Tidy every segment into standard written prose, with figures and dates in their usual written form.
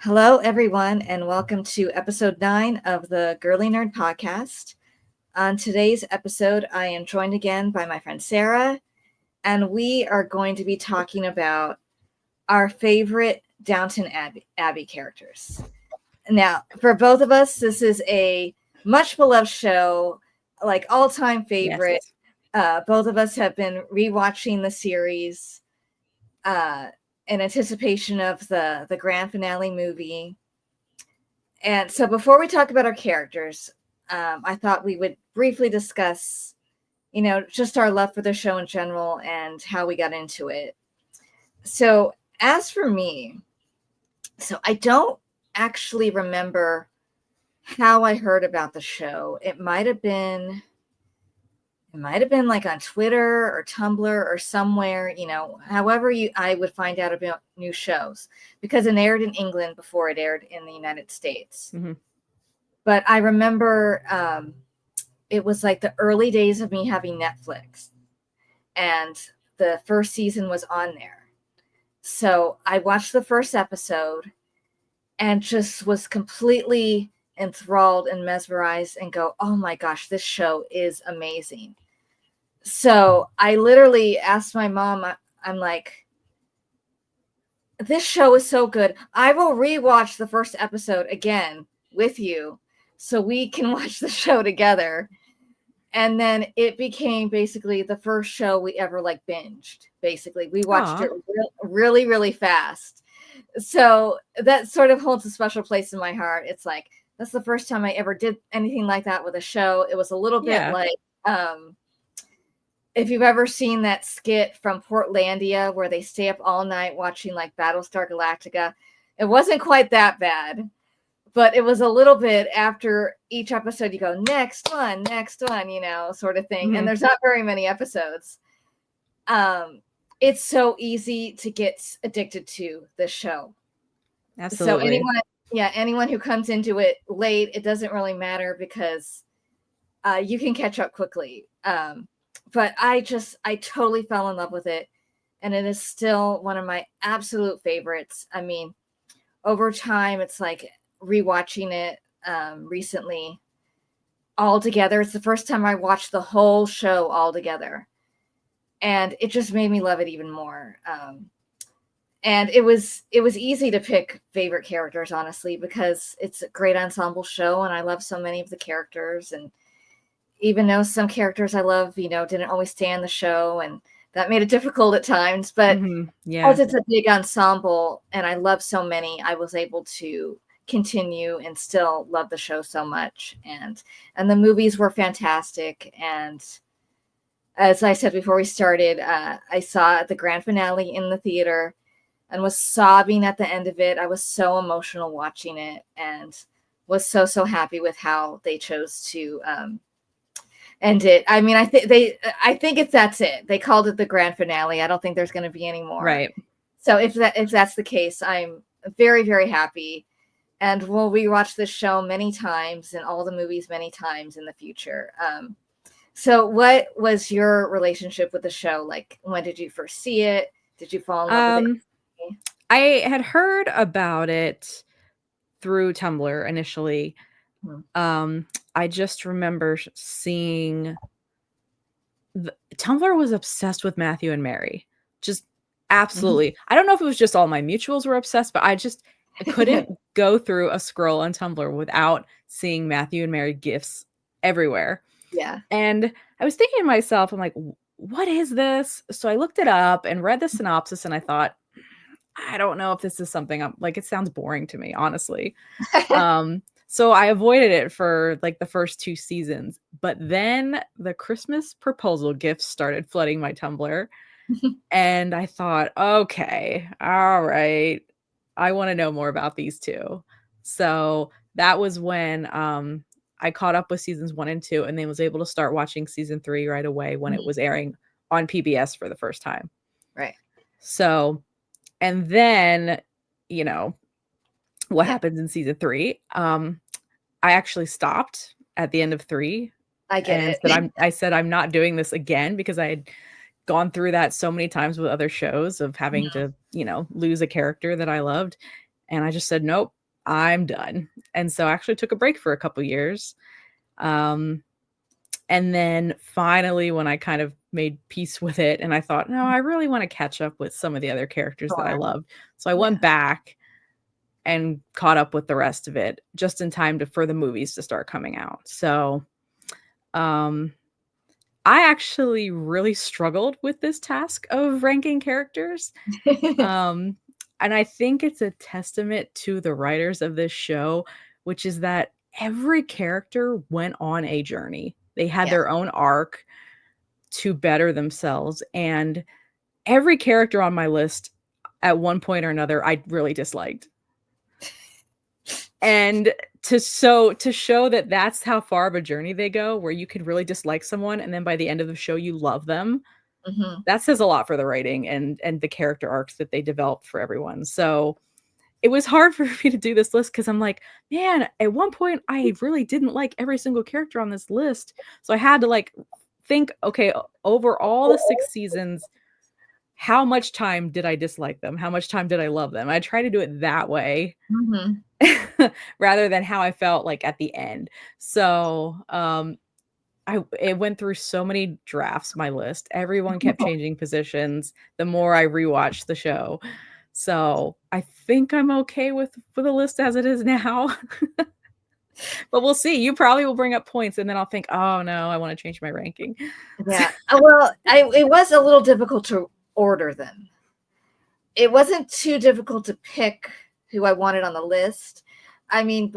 Hello, everyone, and welcome to episode 9 of the Girly Nerd podcast. On today's episode, I am joined again by my friend Sarah, and we are going to be talking about our favorite Downton Abbey characters. Now, for both of us, this is a much beloved show, like all-time favorite. Yes. Both of us have been rewatching the series in anticipation of the grand finale movie. And so before we talk about our characters, I thought we would briefly discuss, just our love for the show in general and how we got into it. So as for me, I don't actually remember how I heard about the show. It might have been like on Twitter or Tumblr or somewhere, however I would find out about new shows, because it aired in England before it aired in the United States. Mm-hmm. But I remember it was like the early days of me having Netflix, and the first season was on there. So I watched the first episode and just was completely enthralled and mesmerized and go, oh my gosh, this show is amazing. So I literally asked my mom, I'm like, this show is so good. I will rewatch the first episode again with you so we can watch the show together. And then it became basically the first show we ever binged. Basically, we watched it really, really fast. So that sort of holds a special place in my heart. It's like, that's the first time I ever did anything like that with a show. It was a little bit like, if you've ever seen that skit from Portlandia where they stay up all night watching like Battlestar Galactica, it wasn't quite that bad, but it was a little bit after each episode you go, next one, sort of thing. Mm-hmm. And there's not very many episodes. It's so easy to get addicted to this show. Absolutely. So anyone who comes into it late, it doesn't really matter because you can catch up quickly. But I totally fell in love with it. And it is still one of my absolute favorites. I mean, over time, it's like rewatching it recently all together. It's the first time I watched the whole show all together. And it just made me love it even more. And it was easy to pick favorite characters, honestly, because it's a great ensemble show. And I love so many of the characters. And even though some characters I love, didn't always stay on the show, and that made it difficult at times. But because it's a big ensemble and I love so many, I was able to continue and still love the show so much. And the movies were fantastic. And as I said before we started, I saw the grand finale in the theater and was sobbing at the end of it. I was so emotional watching it and was so happy with how they chose to end it. I mean, I think that's it. They called it the grand finale. I don't think there's going to be any more. Right. So if that's the case, I'm very, very happy, and we'll rewatch this show many times and all the movies many times in the future. So what was your relationship with the show? Like, when did you first see it? Did you fall in love with it? I had heard about it through Tumblr initially. I just remember seeing Tumblr was obsessed with Matthew and Mary. Just absolutely. I don't know if it was just all my mutuals were obsessed, but I couldn't go through a scroll on Tumblr without seeing Matthew and Mary gifs everywhere. Yeah. And I was thinking to myself, I'm like, what is this? So I looked it up and read the synopsis, and I thought, I don't know if this is something it sounds boring to me, honestly. So I avoided it for like the first 2 seasons, but then the Christmas proposal gifts started flooding my Tumblr. And I thought, okay, all right, I want to know more about these two. So that was when I caught up with seasons 1 and 2, and then was able to start watching season 3 right away when it was airing on PBS for the first time. Right. So, and then, what happens in season 3? I actually stopped at the end of 3. I get it. I said I'm not doing this again, because I had gone through that so many times with other shows of having to, lose a character that I loved. And I just said, nope, I'm done. And so I actually took a break for a couple years. And then finally, when I kind of made peace with it, and I thought, no, I really want to catch up with some of the other characters that I Sure. loved. So I went back and caught up with the rest of it just in time for the movies to start coming out. So I actually really struggled with this task of ranking characters. And I think it's a testament to the writers of this show, which is that every character went on a journey. They had their own arc to better themselves. And every character on my list at one point or another, I really disliked. And to show that that's how far of a journey they go, where you could really dislike someone, and then by the end of the show, you love them. That says a lot for the writing and the character arcs that they developed for everyone. So it was hard for me to do this list because I'm like, man, at one point I really didn't like every single character on this list. So I had to like think, okay, over all the 6 seasons, how much time did I dislike them? How much time did I love them? I try to do it that way rather than how I felt like at the end. So it went through so many drafts, my list. Everyone kept changing positions the more I rewatched the show. So I think I'm okay with the list as it is now. But we'll see. You probably will bring up points, and then I'll think, oh no, I want to change my ranking. Yeah. Well, it was a little difficult to order them. It wasn't too difficult to pick who I wanted on the list. I mean,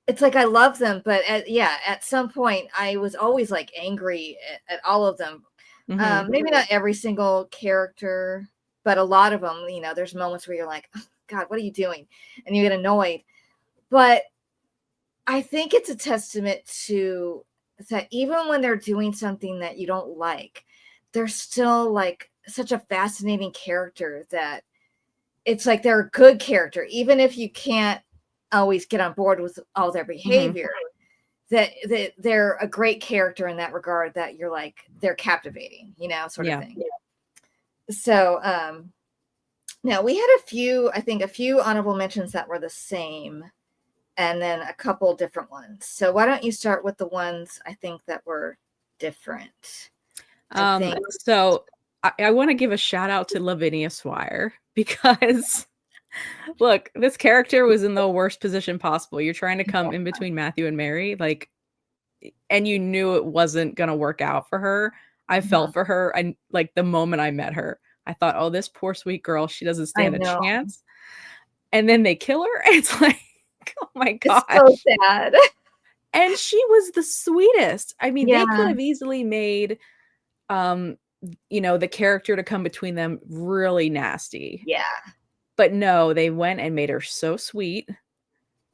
it's like I love them, but at some point I was always like angry at all of them. Maybe not every single character, but a lot of them. You know, there's moments where you're like, oh, God, what are you doing? And you get annoyed. But I think it's a testament to that even when they're doing something that you don't like, they're still like such a fascinating character that it's like they're a good character, even if you can't always get on board with all their behavior, that they're a great character in that regard, that you're like, they're captivating, you know, sort of thing. So now we had a few honorable mentions that were the same, and then a couple different ones. So why don't you start with the ones I think that were different? So I want to give a shout out to Lavinia Swire because look, this character was in the worst position possible. You're trying to come in between Matthew and Mary, like, and you knew it wasn't going to work out for her. I felt for her. And like the moment I met her, I thought, oh, this poor sweet girl, she doesn't stand a chance. And then they kill her. And it's like, oh my gosh. It's so sad. And she was the sweetest. I mean, they could have easily made, you know, the character to come between them really nasty. Yeah. But no, they went and made her so sweet.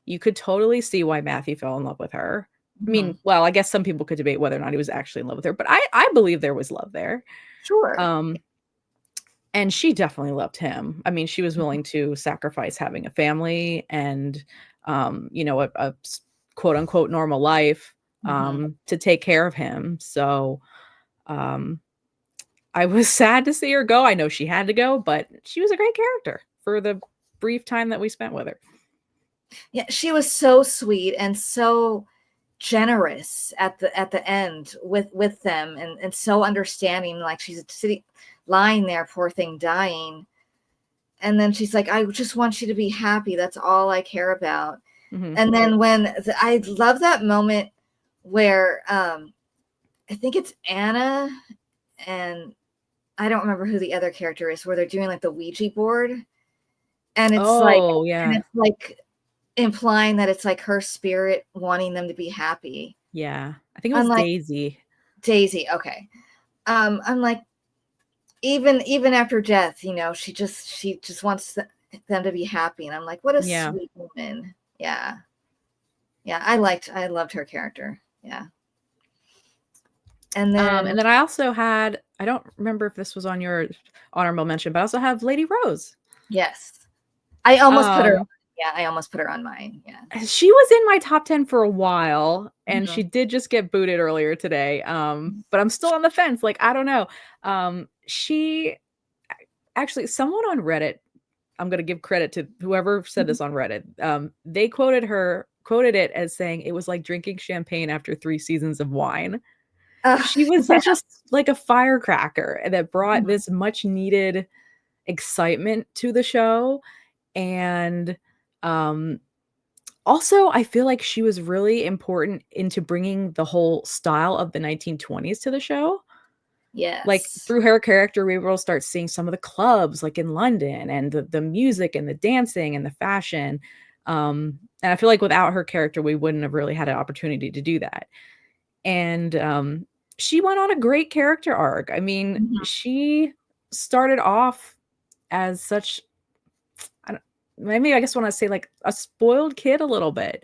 You could totally see why Matthew fell in love with her. I mean, well, I guess some people could debate whether or not he was actually in love with her, but I believe there was love there. Sure. And she definitely loved him. I mean, she was willing to sacrifice having a family and, you know, a quote unquote normal life, to take care of him. So, I was sad to see her go. I know she had to go, but she was a great character for the brief time that we spent with her. Yeah, she was so sweet and so generous at the end with them, and so understanding. Like, she's lying there, poor thing, dying, and then she's like, I just want you to be happy. That's all I care about. And then I love that moment where I think it's Anna, and I don't remember who the other character is, where they're doing like the Ouija board, and it's like implying that it's like her spirit wanting them to be happy. Yeah, I think it was Daisy. Daisy, okay. I'm like, even after death, you know, she just wants them to be happy, and I'm like, what a sweet woman. Yeah, I loved her character. Yeah. And then I also had, I don't remember if this was on your honorable mention, but I also have Lady Rose. Yes. I almost put her. Yeah, I almost put her on mine. Yeah. She was in my top 10 for a while, and she did just get booted earlier today. But I'm still on the fence. Like, I don't know. She actually, someone on Reddit I'm going to give credit to whoever said this on Reddit. They quoted it as saying it was like drinking champagne after 3 seasons of wine. She was such a like a firecracker that brought this much needed excitement to the show. And also I feel like she was really important into bringing the whole style of the 1920s to the show. Like Yes. through her character, we will start seeing some of the clubs like in London, and the music and the dancing and the fashion. And I feel like without her character, we wouldn't have really had an opportunity to do that. And she went on a great character arc. I mean, she started off as such, maybe I guess when I say like a spoiled kid a little bit.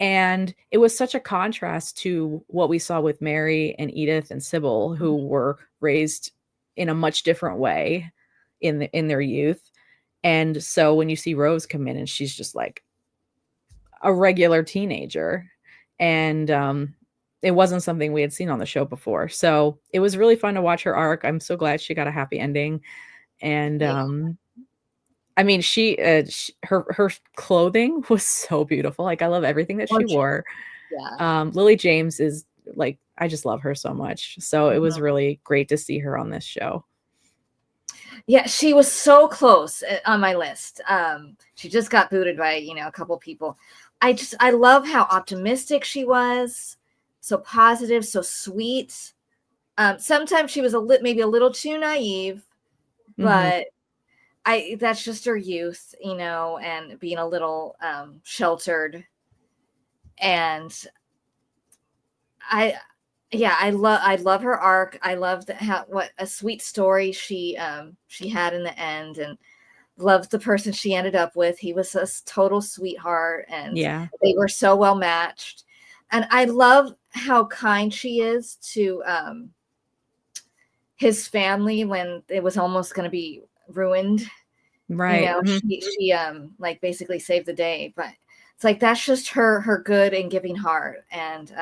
And it was such a contrast to what we saw with Mary and Edith and Sybil, who were raised in a much different way in their youth. And so when you see Rose come in and she's just like a regular teenager, and it wasn't something we had seen on the show before. So it was really fun to watch her arc. I'm so glad she got a happy ending. And I mean, her clothing was so beautiful. Like I love everything that she wore. Yeah. Lily James is like, I just love her so much. So it was really great to see her on this show. Yeah, she was so close on my list. She just got booted by, a couple people. I love how optimistic she was. So positive, so sweet. Sometimes she was maybe a little too naive, but that's just her youth, and being a little sheltered. And I love her arc. I loved what a sweet story she had in the end, and loved the person she ended up with. He was a total sweetheart, and they were so well matched. And I love how kind she is to his family when it was almost going to be ruined. Right. She like basically saved the day, but it's like that's just her good and giving heart. And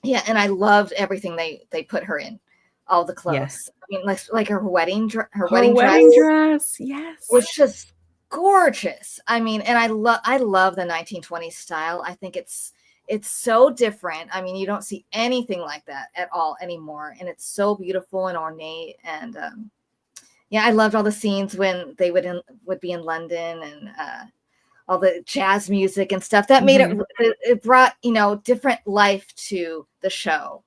and I loved everything they put her in, all the clothes. Yes. I mean, like her wedding dress, yes, was just gorgeous. I mean, and I love the 1920s style. I think it's so different. I mean, you don't see anything like that at all anymore, and it's so beautiful and ornate. And I loved all the scenes when they would be in London, and all the jazz music and stuff that made it brought different life to the show,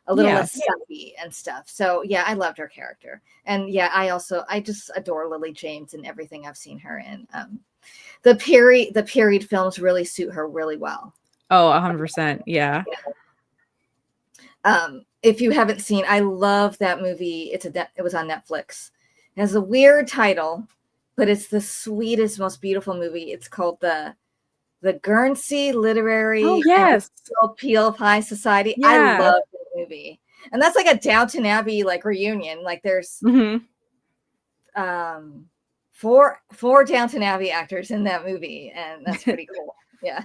a little less stuffy and stuff. So I loved her character. And I just adore Lily James and everything I've seen her in. The period films really suit her really well. Oh, 100%. Yeah. If you haven't seen, I love that movie. It was on Netflix. It has a weird title, but it's the sweetest, most beautiful movie. It's called the Guernsey Literary Peel Pie Society. Yeah. I love the movie. And that's like a Downton Abbey like reunion. Like there's four Downton Abbey actors in that movie, and that's pretty cool. Yeah.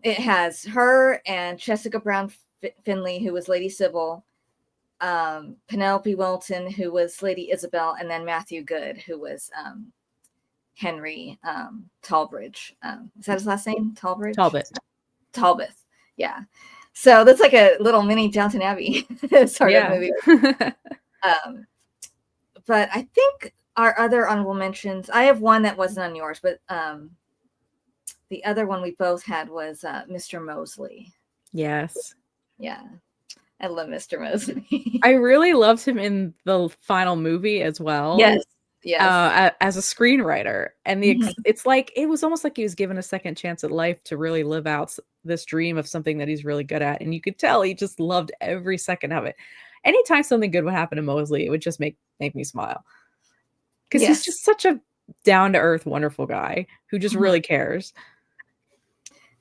It has her and Jessica Brown Finley, who was Lady Sybil, Penelope Wilton, who was Lady Isabel, and then Matthew Good, who was Henry Talbridge. Is that his last name? Talbridge? Talbot. Yeah. So that's like a little mini Downton Abbey sort of movie. But I think our other honorable mentions, I have one that wasn't on yours, but the other one we both had was Mr. Mosley. Yes. Yeah. I love Mr. Mosley. I really loved him in the final movie as well. Yes. As a screenwriter. And it's like, it was almost like he was given a second chance at life to really live out this dream of something that he's really good at. And you could tell he just loved every second of it. Anytime something good would happen to Mosley, it would just make me smile. Because he's just such a down-to-earth, wonderful guy who just really cares.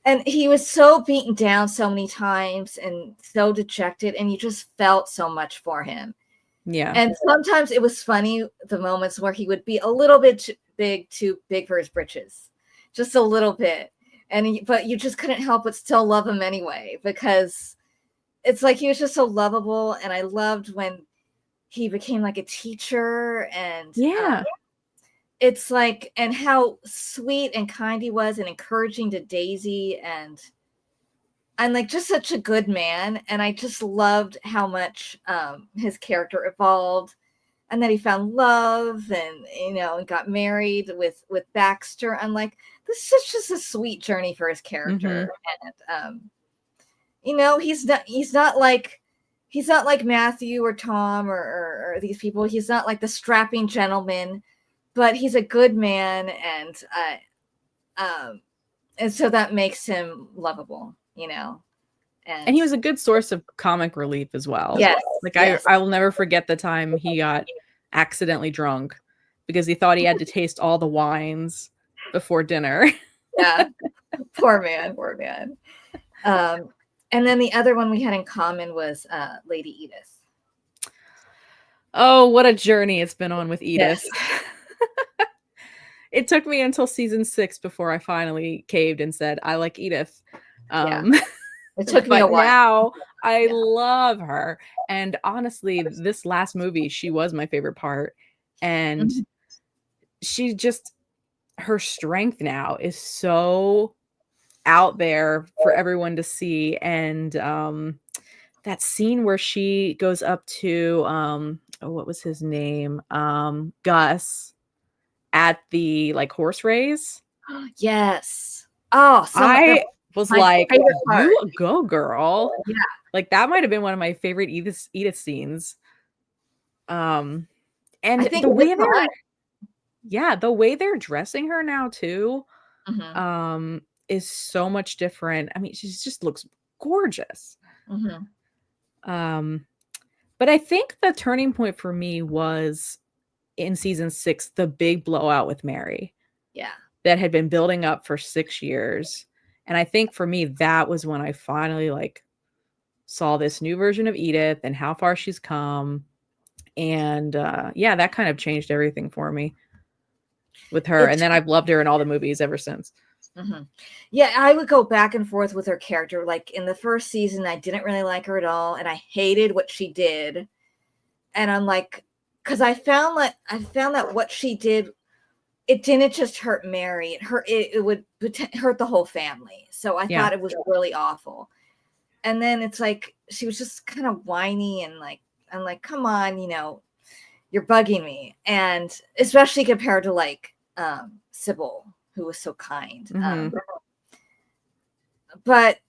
And he was so beaten down so many times and so dejected, and you just felt so much for him. Yeah. And sometimes it was funny, the moments where he would be a little bit too big for his britches. Just a little bit. But you just couldn't help but still love him anyway, because it's like he was just so lovable. And I loved when he became like a teacher, and it's like, and how sweet and kind he was and encouraging to Daisy, and like just such a good man. And I just loved how much his character evolved, and then he found love, and and got married with Baxter. I'm like, this is just a sweet journey for his character. And he's not like Matthew or Tom or these people. He's not like the strapping gentleman, but he's a good man, and so that makes him lovable, And he was a good source of comic relief as well. Yes. Like yes. I will never forget the time he got accidentally drunk because he thought he had to taste all the wines before dinner. Yeah. Poor man. And then the other one we had in common was Lady Edith. Oh, what a journey it's been on with Edith. Yes. It took me until season 6 before I finally caved and said, I like Edith. It took me a while. Now I love her. And honestly, this last movie, she was my favorite part. And she just, her strength now is so out there for everyone to see. And that scene where she goes up to, what was his name? Gus at the horse race. Yes. Oh, I was like, you go, girl. Yeah. Like that might have been one of my favorite Edith scenes. And the way they're dressing her now too, is so much different. I mean, she just looks gorgeous. But I think the turning point for me was in season 6, the big blowout with Mary. Yeah. That had been building up for 6 years. And I think for me, that was when I finally saw this new version of Edith and how far she's come. And that kind of changed everything for me with her. And then I've loved her in all the movies ever since. Yeah, I would go back and forth with her character. Like in the first season, I didn't really like her at all, and I hated what she did. And I'm like, because I found that what she did, it didn't just hurt Mary. It would hurt the whole family. So I thought it was really awful. And then it's like she was just kind of whiny, and I'm like, come on, you're bugging me. And especially compared to Sybil, who was so kind. But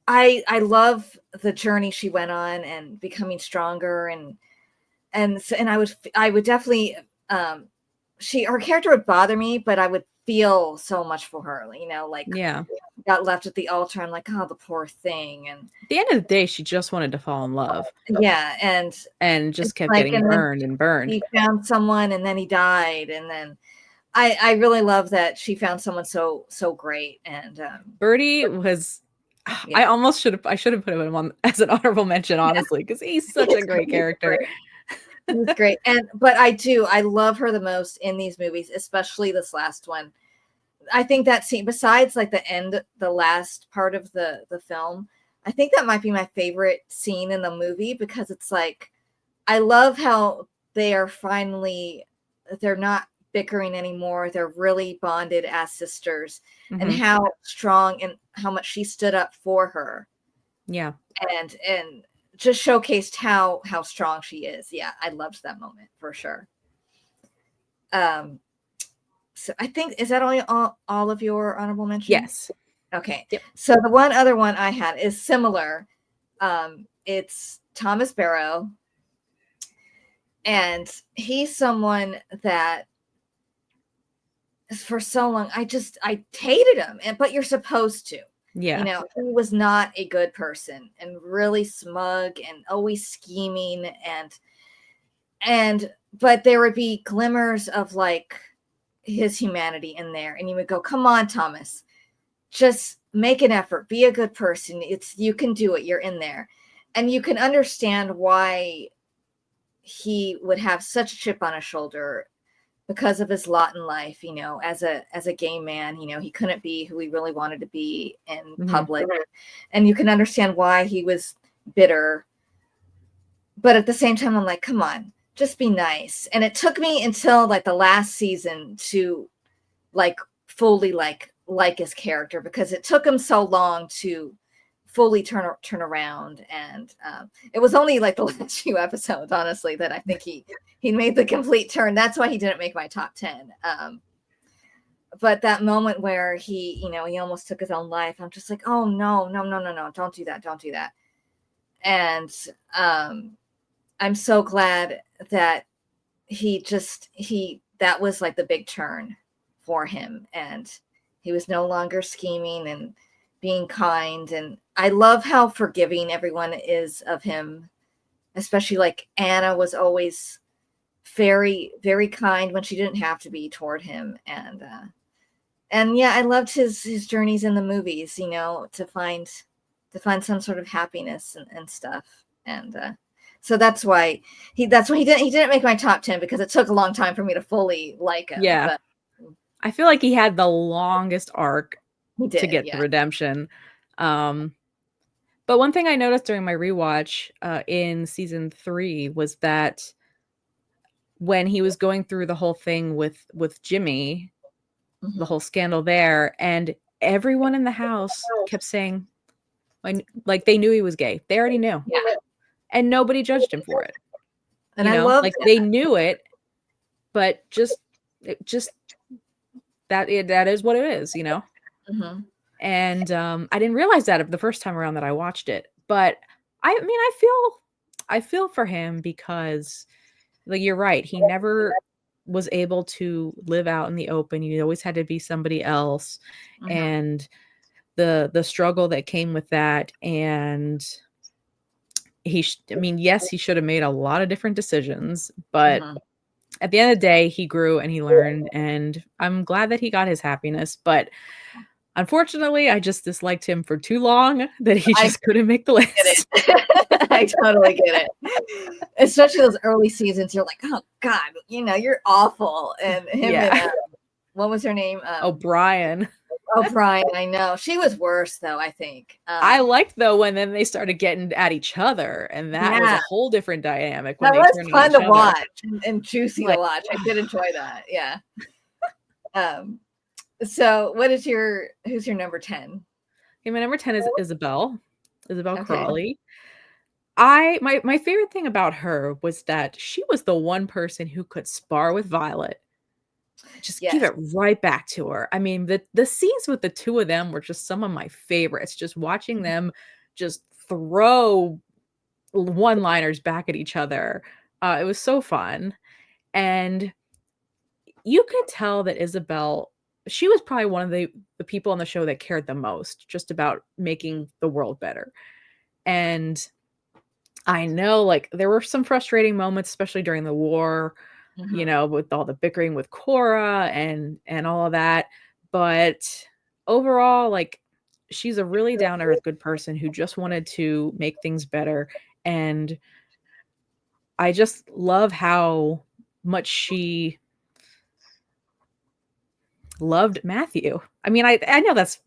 I love the journey she went on and becoming stronger, and I would definitely her character would bother me, but I would feel so much for her, got left at the altar. I'm like, oh, the poor thing. And at the end of the day, she just wanted to fall in love. Yeah. And just kept getting burned and burned. He found someone, and then he died. And then I really love that she found someone so great. And Birdie was, I should have put him on as an honorable mention, honestly, because he's such a great character. He's great. But I love her the most in these movies, especially this last one. I think that scene, besides the last part of the film, I think that might be my favorite scene in the movie, because it's I love how they're not bickering anymore. They're really bonded as sisters, and how strong and how much she stood up for her. Yeah. And just showcased how strong she is. Yeah, I loved that moment for sure. So I think, is that all of your honorable mentions? Yes. Okay. Yep. So the one other one I had is similar. It's Thomas Barrow, and he's someone that for so long I hated him, but you're supposed to. Yeah. He was not a good person, and really smug and always scheming, but there would be glimmers of his humanity in there, and you would go, come on, Thomas, just make an effort, be a good person. You can do it. You're in there. And you can understand why he would have such a chip on his shoulder because of his lot in life, as a gay man. He couldn't be who he really wanted to be in public. And you can understand why he was bitter. But at the same time, I'm like, come on, just be nice. And it took me until like the last season to like fully like his character, because it took him so long to fully turn around. And it was only like the last few episodes, honestly, that I think he made the complete turn. That's why he didn't make my top 10. But that moment where he almost took his own life, I'm just like, oh no, don't do that. And I'm so glad that that was like the big turn for him, and he was no longer scheming and being kind. And I love how forgiving everyone is of him, especially like Anna was always very, very kind when she didn't have to be toward him. And yeah, I loved his journeys in the movies, to find some sort of happiness and stuff. And so that's why he didn't make my top 10, because it took a long time for me to fully like him. Yeah. But I feel like he had the longest arc to get the yeah. redemption. But one thing I noticed during my rewatch in season 3 was that when he was going through the whole thing with Jimmy, Mm-hmm. the whole scandal there, and everyone in the house kept saying, like, they knew he was gay. They already knew. Yeah. And nobody judged him for it. And I love like that. They knew it, but just that is what it is, Mm-hmm. And I didn't realize that the first time around that I watched it. But I mean, I feel for him, because like, you're right, he never was able to live out in the open. He always had to be somebody else. Mm-hmm. And the struggle that came with that. And yes, he should have made a lot of different decisions, but Mm-hmm. at the end of the day, he grew and he learned, and I'm glad that he got his happiness. But unfortunately, I just disliked him for too long that he just couldn't make the list. I totally get it. Especially those early seasons, you're like, oh God, you're awful. And him and what was her name? O'Brien. O'Brien, I know. She was worse, though, I think. I liked, though, when then they started getting at each other, and that was a whole different dynamic. When that was fun to watch and juicy to watch. I did enjoy that. Yeah. So who's your number 10? Okay, my number 10 is Isabel Crawley. My favorite thing about her was that she was the one person who could spar with Violet. Just give it right back to her. I mean, the scenes with the two of them were just some of my favorites. Just watching them just throw one-liners back at each other. It was so fun. And you could tell that Isabel, she was probably one of the people on the show that cared the most just about making the world better. And I know, like, there were some frustrating moments, especially during the war, with all the bickering with Cora and all of that. But overall, like, she's a really down-to-earth good person who just wanted to make things better. And I just love how much she loved Matthew. I mean, I know that's,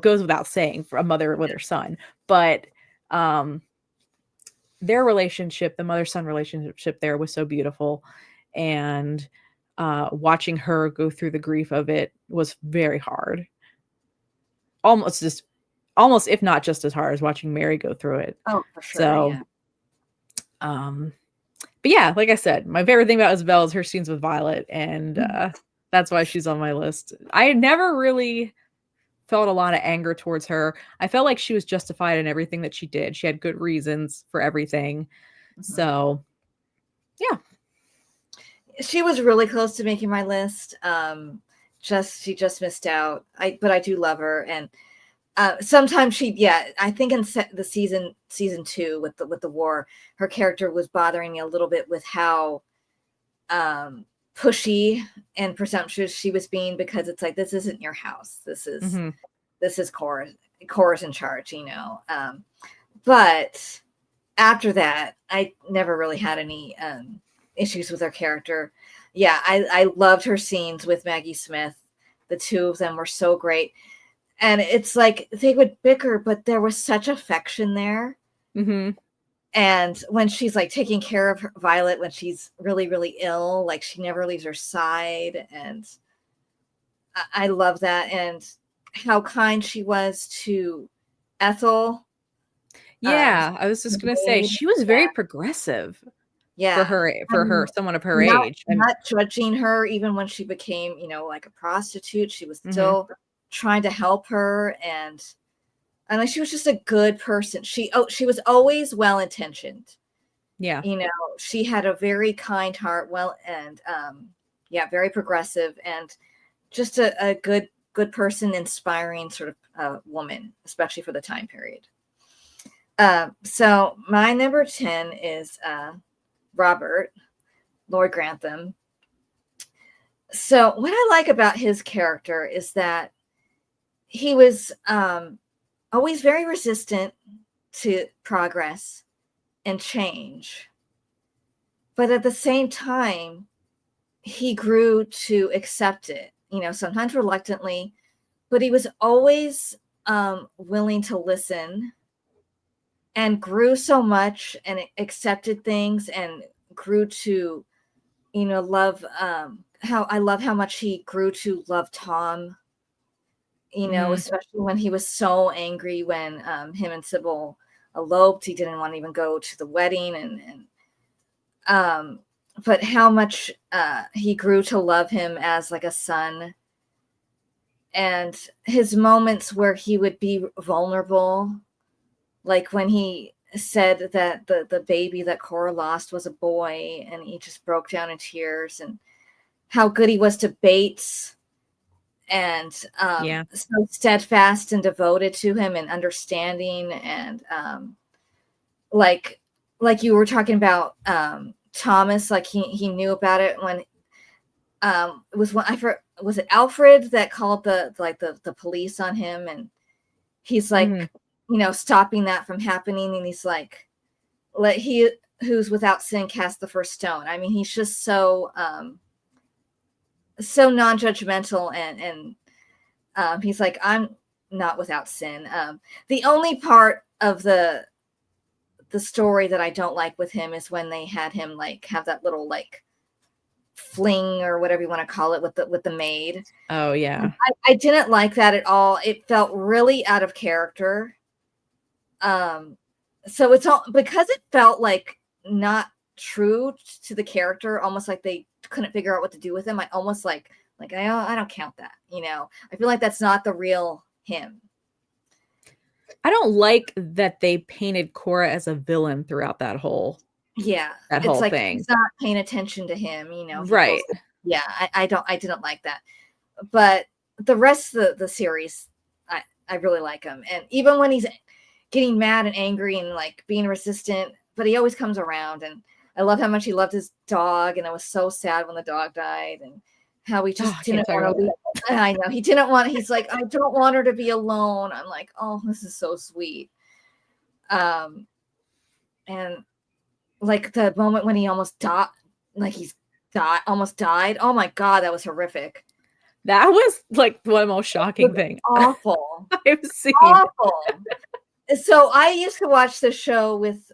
goes without saying for a mother with her son, but their relationship, the mother-son relationship there, was so beautiful. And watching her go through the grief of it was very hard. Almost if not just as hard as watching Mary go through it. Oh, for sure. So, but yeah, like I said, my favorite thing about Isabel is her scenes with Violet, and that's why she's on my list. I never really felt a lot of anger towards her. I felt like she was justified in everything that she did. She had good reasons for everything. Mm-hmm. So, yeah. She was really close to making my list. She just missed out. But I do love her. And sometimes I think in the season 2 with the war, her character was bothering me a little bit with how pushy and presumptuous she was being, because it's like, this isn't your house. This is Cora's in charge, but after that, I never really had any issues with her character. Yeah, I loved her scenes with Maggie-Smith. The two of them were so great. And it's like they would bicker, but there was such affection there. Mm-hmm. And when she's like taking care of Violet when she's really, really ill, like she never leaves her side. And I love that. And how kind she was to Ethel. Yeah, I was just gonna say she was very progressive for her someone of her age. Not judging her even when she became, like a prostitute. She was still trying to help her, and like she was just a good person. She was always well intentioned. Yeah. She had a very kind heart, very progressive, and just a good person, inspiring sort of woman, especially for the time period. So my number 10 is Robert, Lord Grantham. So what I like about his character is that he was always very resistant to progress and change. But at the same time, he grew to accept it, sometimes reluctantly, but he was always willing to listen, and grew so much and accepted things and grew to, love, I love how much he grew to love Tom, especially when he was so angry when him and Sybil eloped. He didn't want to even go to the wedding, but how much he grew to love him as like a son. And his moments where he would be vulnerable, like when he said that the baby that Cora lost was a boy, and he just broke down in tears, and how good he was to Bates, and so steadfast and devoted to him and understanding. And like you were talking about Thomas, like he knew about it when it was was it Alfred that called the police on him, and he's like, stopping that from happening. And he's like, let he who's without sin cast the first stone. I mean, he's just so non-judgmental, and he's like, I'm not without sin. The only part of the story that I don't like with him is when they had him like have that little like fling or whatever you want to call it with the maid. Oh yeah. I didn't like that at all. It felt really out of character. So it's all because it felt like not true to the character, almost like they couldn't figure out what to do with him. I almost like I don't count that, I feel like that's not the real him. I don't like that they painted Cora as a villain throughout that whole thing. He's not paying attention to him, Right. I didn't like that. But the rest of the series, I really like him. And even when he's getting mad and angry and like being resistant, but he always comes around. And I love how much he loved his dog, and I was so sad when the dog died, and how he just didn't want to. I know he didn't want. He's like, I don't want her to be alone. I'm like, oh, this is so sweet. And like the moment when he almost died, almost died. Oh my God, that was horrific. That was like the most shocking thing. Awful. I've seen. Awful. So I used to watch the show with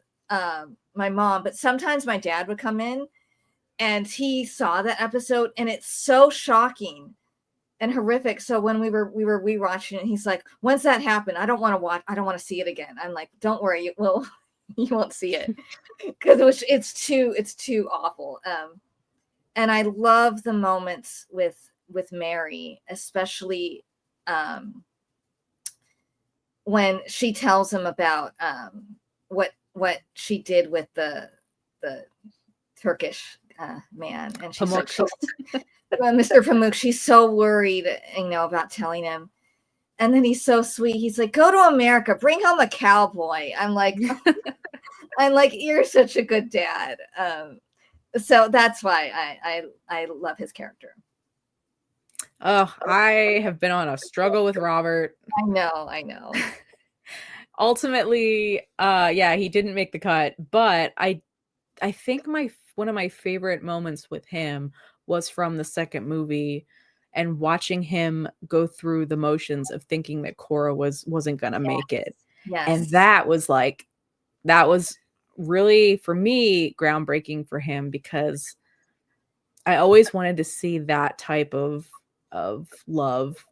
my mom, but sometimes my dad would come in, and he saw that episode, and it's so shocking and horrific. So when we were rewatching it, he's like, "When's that happen? I don't want to watch. I don't want to see it again." I'm like, "Don't worry, you won't see it because it's too awful." And I love the moments with Mary, especially when she tells him about what she did with the Turkish man, and she's like, Mr. Pamuk, she's so worried, about telling him. And then he's so sweet. He's like, go to America, bring home a cowboy. I'm like, you're such a good dad. So that's why I love his character. Oh, I have been on a struggle with Robert. I know. Ultimately, he didn't make the cut, but I think one of my favorite moments with him was from the second movie, and watching him go through the motions of thinking that Cora wasn't gonna make it. Yes. And that was really, for me, groundbreaking for him, because I always wanted to see that type of love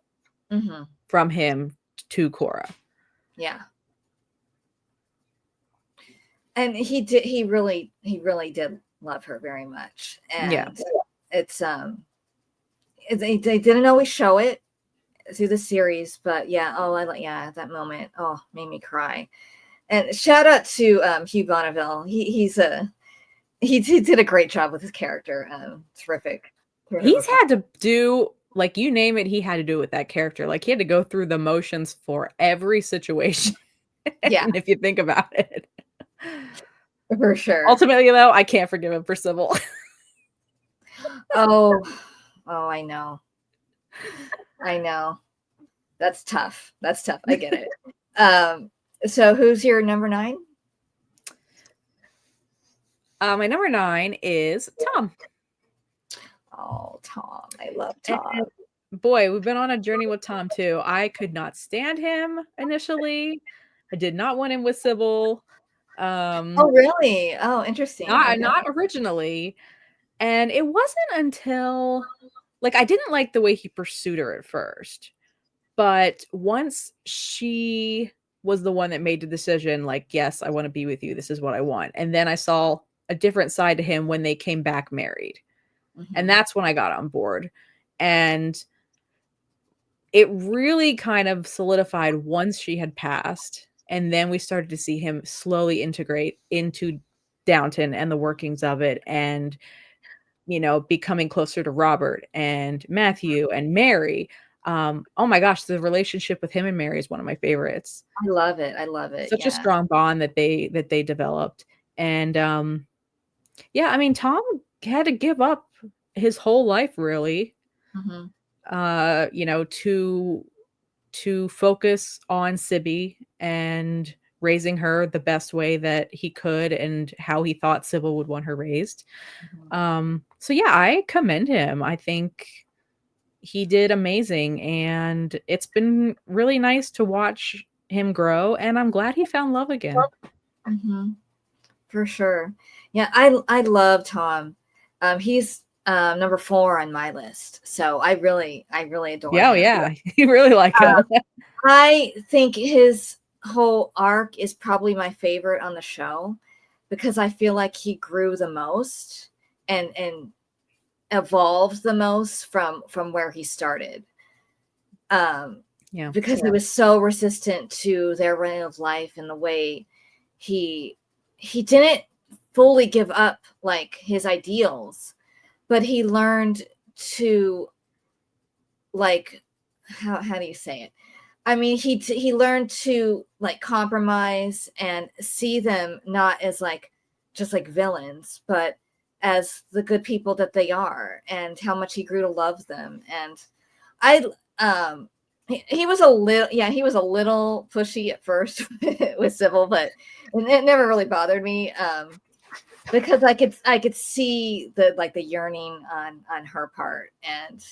from him to Cora. Yeah. And he really did love her very much. And it's they didn't always show it through the series, but yeah, that moment, made me cry. And shout out to Hugh Bonneville. He did a great job with his character. Terrific. He's had to do, like, you name it, he had to do with that character. Like, he had to go through the motions for every situation. Yeah. If you think about it. For sure. Ultimately, though, I can't forgive him for Sybil. Oh, I know. That's tough. I get it. So who's your number 9? My number 9 is Tom. Oh, Tom. I love Tom. And boy, we've been on a journey with Tom too. I could not stand him initially. I did not want him with Sybil. Oh, really? Oh, interesting. Not originally. And it wasn't until, like, I didn't like the way he pursued her at first. But once she was the one that made the decision, like, yes, I want to be with you. This is what I want. And then I saw a different side to him when they came back married. And that's when I got on board. And it really kind of solidified once she had passed. And then we started to see him slowly integrate into Downton and the workings of it. And, becoming closer to Robert and Matthew and Mary. Oh my gosh, the relationship with him and Mary is one of my favorites. I love it. Such a strong bond that they developed. And Tom had to give up his whole life, really, to focus on Sibby and raising her the best way that he could and how he thought Sybil would want her raised. So yeah, I commend him. I think he did amazing, and it's been really nice to watch him grow, and I'm glad he found love again. For sure. Yeah, I love Tom. He's number 4 on my list, so I really adore him. Yeah, you really like him. I think his whole arc is probably my favorite on the show, because I feel like he grew the most and evolved the most from where he started. Because he was so resistant to their way of life, and the way he didn't fully give up, like, his ideals, but he learned to, like, how do you say it? I mean, he learned to, like, compromise and see them not as, like, just like villains, but as the good people that they are, and how much he grew to love them. And he was a little pushy at first with Sybil, but it never really bothered me, because I could see the yearning on her part. And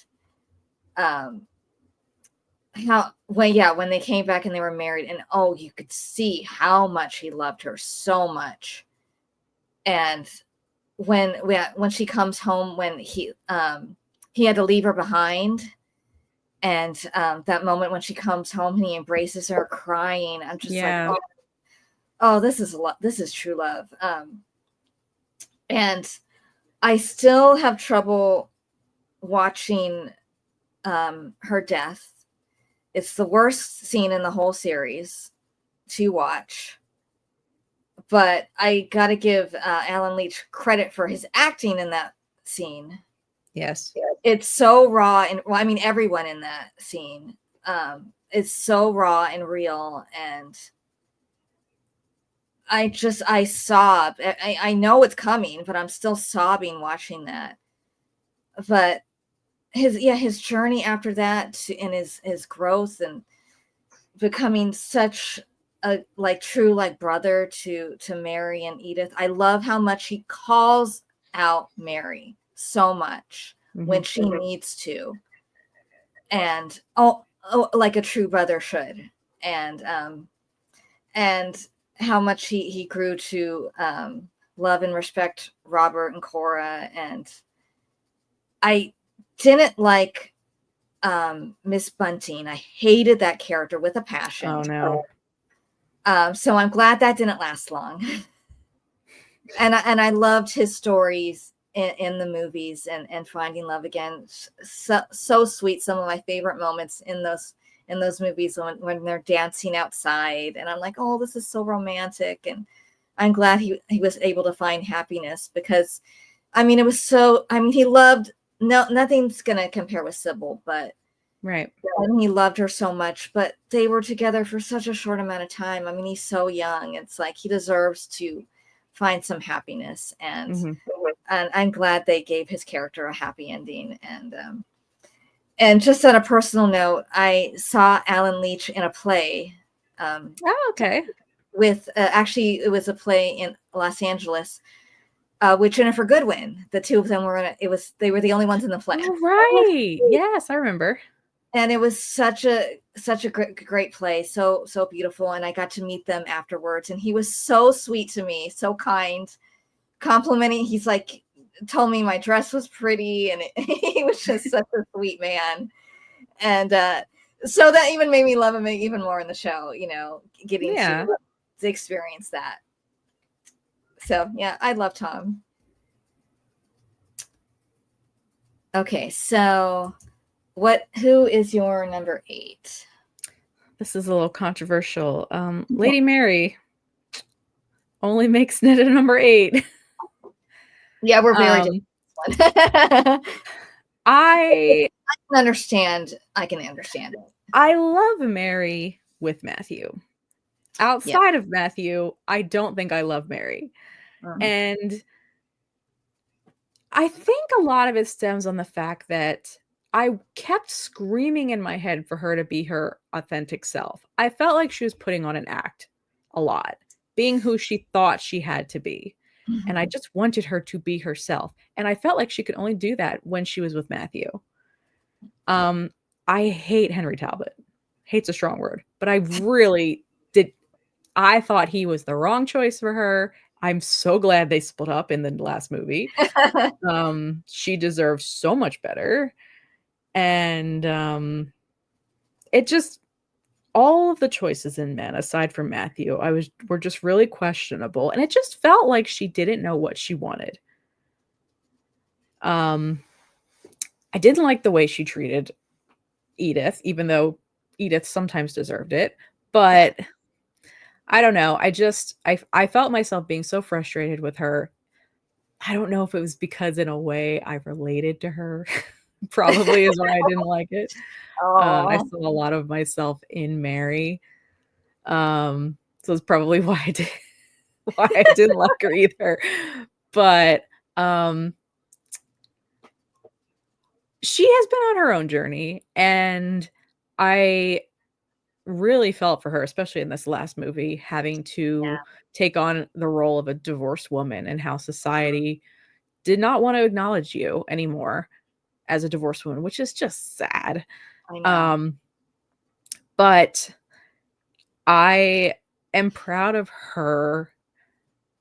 when they came back and they were married, and you could see how much he loved her so much. And when she comes home, when he had to leave her behind, and that moment when she comes home and he embraces her crying, I'm just like, this is true love. And I still have trouble watching her death. It's the worst scene in the whole series to watch. But I got to give Alan Leach credit for his acting in that scene. Yes. It's so raw. And everyone in that scene is so raw and real. And I sob. I know it's coming, but I'm still sobbing watching that. But his journey after that, and his growth and becoming such a true brother to Mary and Edith. I love how much he calls out Mary so much when she needs to, and like a true brother should. And how much he grew to love and respect Robert and Cora. And I didn't like Miss Bunting. I hated that character with a passion. Oh no. So I'm glad that didn't last long. and I loved his stories in the movies and finding love again. So sweet. Some of my favorite moments in those movies when they're dancing outside, and I'm like, oh, this is so romantic. And I'm glad he was able to find happiness, because I mean, he loved, nothing's gonna compare with Sybil, but Right. and he loved her so much, but they were together for such a short amount of time. I mean, he's so young. It's like he deserves to find some happiness, and I'm glad they gave his character a happy ending. And just on a personal note, I saw Alan Leach in a play. Okay. With actually, it was a play in Los Angeles with Jennifer Goodwin. The two of them were in it. They were the only ones in the play. Oh, right. Yes, I remember. And it was such a great play, so beautiful. And I got to meet them afterwards, and he was so sweet to me, so kind, complimenting. He's like, told me my dress was pretty, and he was just such a sweet man. And so that even made me love him even more in the show, getting to experience that. So yeah, I love Tom. Okay, so who is your number 8? This is a little controversial. Lady Mary only makes Ned a number 8. Yeah, we're very different. I can understand it. I love Mary with Matthew. Outside of Matthew, I don't think I love Mary. And I think a lot of it stems on the fact that I kept screaming in my head for her to be her authentic self. I felt like she was putting on an act a lot, being who she thought she had to be. And I just wanted her to be herself. And I felt like she could only do that when she was with Matthew. I hate Henry Talbot. Hate's a strong word, but I really did. I thought he was the wrong choice for her. I'm so glad they split up in the last movie. She deserves so much better. And it just, all of the choices in Men, aside from Matthew, were just really questionable. And it just felt like she didn't know what she wanted. I didn't like the way she treated Edith, even though Edith sometimes deserved it. But I don't know. I felt myself being so frustrated with her. I don't know if it was because in a way I related to her. Probably is why I didn't like it. I saw a lot of myself in Mary. So it's probably why I didn't like her either. But she has been on her own journey, and I really felt for her, especially in this last movie, having to take on the role of a divorced woman, and how society did not want to acknowledge you anymore as a divorced woman, which is just sad. I know. But I am proud of her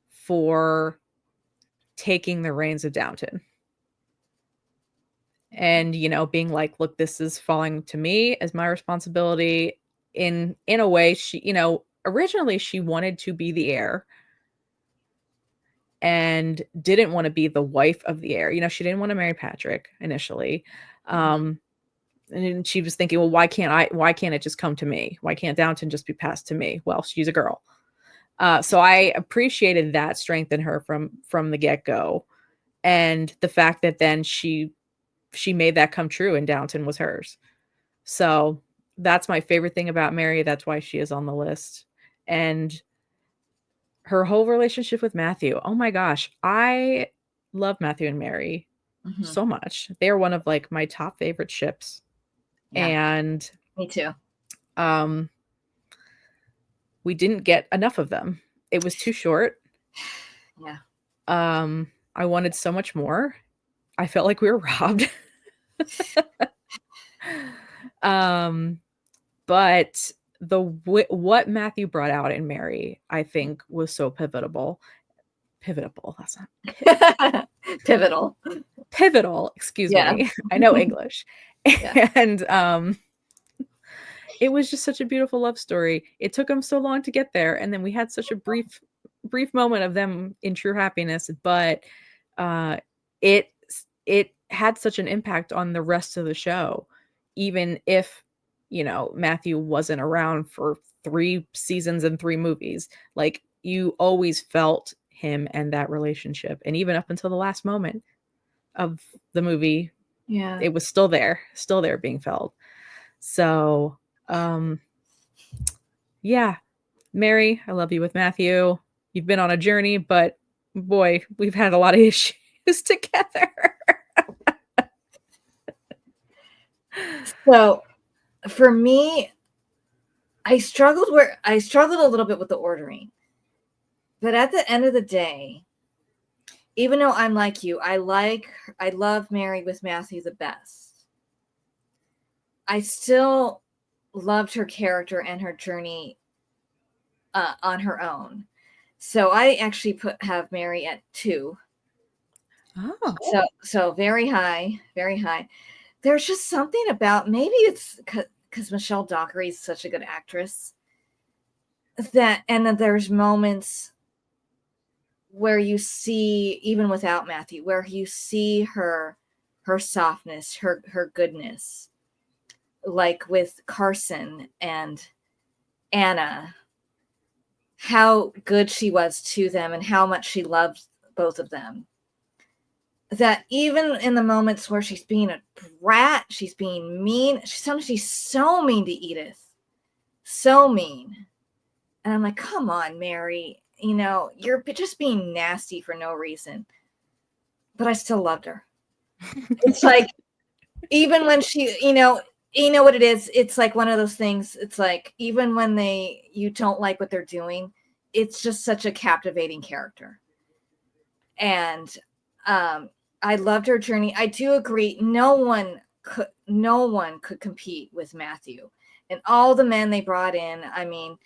for taking the reins of Downton. And, being like, look, this is falling to me as my responsibility. In a way, she, originally she wanted to be the heir and didn't want to be the wife of the heir. She didn't want to marry Patrick initially. And she was thinking, well, why can't it just come to me? Why can't Downton just be passed to me? Well, she's a girl. So I appreciated that strength in her from the get-go. And the fact that then she made that come true, and Downton was hers. So that's my favorite thing about Mary. That's why she is on the list. And her whole relationship with Matthew. Oh my gosh. I love Matthew and Mary so much. They are one of like my top favorite ships. Yeah. And me too. We didn't get enough of them. It was too short. Yeah. I wanted so much more. I felt like we were robbed. But what Matthew brought out in Mary, I think, was so pivotal. That's not Pivotal. pivotal. Excuse Yeah. me. I know English. Yeah. And it was just such a beautiful love story. It took them so long to get there, and then we had such a brief moment of them in true happiness, but it had such an impact on the rest of the show, even if, you know, Matthew wasn't around for 3 seasons and 3 movies. Like, you always felt him and that relationship, and even up until the last moment of the movie, Yeah. it was still there being felt. So yeah, Mary, I love you with Matthew. You've been on a journey, but boy, we've had a lot of issues together. So for me, I struggled a little bit with the ordering. But at the end of the day, even though I'm like you, I love Mary with Matthew the best. I still loved her character and her journey on her own. So I actually have Mary at 2. Oh. So very high, very high. There's just something about, maybe it's because Michelle Dockery is such a good actress, and then there's moments where you see, even without Matthew, where you see her softness, her goodness, like with Carson and Anna, how good she was to them and how much she loved both of them. That even in the moments where she's being a brat, she's being mean, sometimes she's so mean to Edith. So mean. And I'm like, come on, Mary. You know, you're just being nasty for no reason. But I still loved her. It's like, even when she, you know what it is? It's like one of those things. It's like, even when you don't like what they're doing, it's just such a captivating character. And I loved her journey. I do agree. No one could compete with Matthew and all the men they brought in. I mean,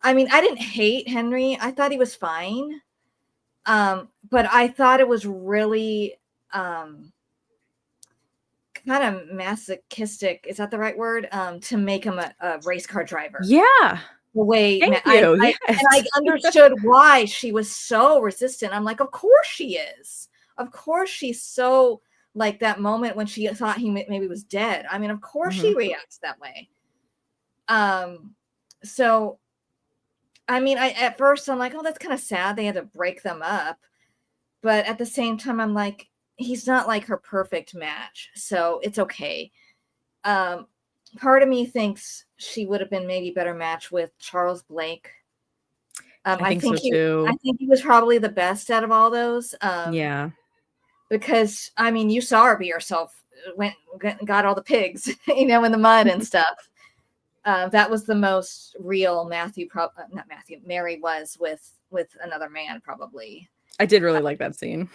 I didn't hate Henry. I thought he was fine. But I thought it was really kind of masochistic. Is that the right word? To make him a race car driver. Yeah. The way Thank you. yes. And I understood why she was so resistant. I'm like, of course she is. Of course she's so, like, that moment when she thought he maybe was dead. I mean, of course she reacts that way. So, I mean, at first I'm like, oh, that's kind of sad they had to break them up. But at the same time, I'm like, he's not like her perfect match. So it's okay. Part of me thinks she would have been maybe better match with Charles Blake. I think so too. I think he was probably the best out of all those. Yeah. Because, I mean, you saw her be herself, got all the pigs, in the mud and stuff. That was the most real Mary was with another man, probably. I did really like that scene.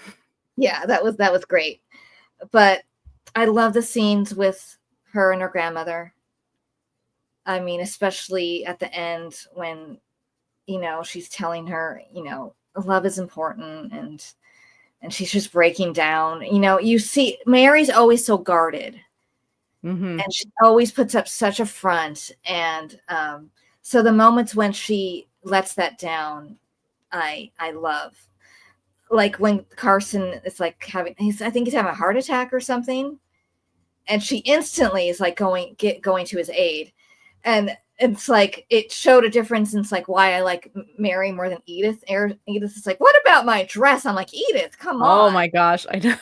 Yeah, that was great. But I love the scenes with her and her grandmother. I mean, especially at the end when, she's telling her, love is important, and she's just breaking down. You see Mary's always so guarded. And she always puts up such a front. And so the moments when she lets that down, I love. Like when Carson is like I think he's having a heart attack or something. And she instantly is like going to his aid. And it's like, it showed a difference. And it's like why I like Mary more than Edith. Edith is like, what about my dress? I'm like, Edith, come on. Oh my gosh, I know.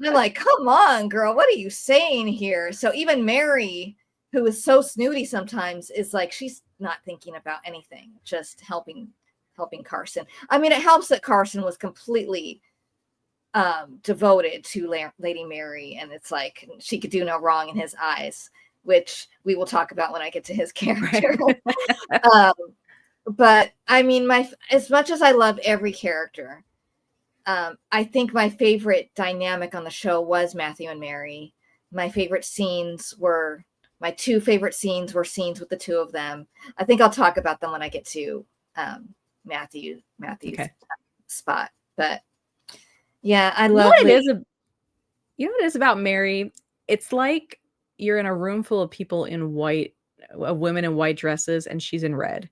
I'm like, come on, girl, what are you saying here? So even Mary, who is so snooty sometimes, is like, she's not thinking about anything, just helping Carson. I mean, it helps that Carson was completely devoted to Lady Mary, and it's like she could do no wrong in his eyes, which we will talk about when I get to his character. Right. But I mean, as much as I love every character, I think my favorite dynamic on the show was Matthew and Mary. My favorite scenes were my two favorite scenes were scenes with the two of them. I think I'll talk about them when I get to Matthew's spot. But yeah, I love what it is. You know what it is about Mary? It's like you're in a room full of people in white, women in white dresses, and she's in red.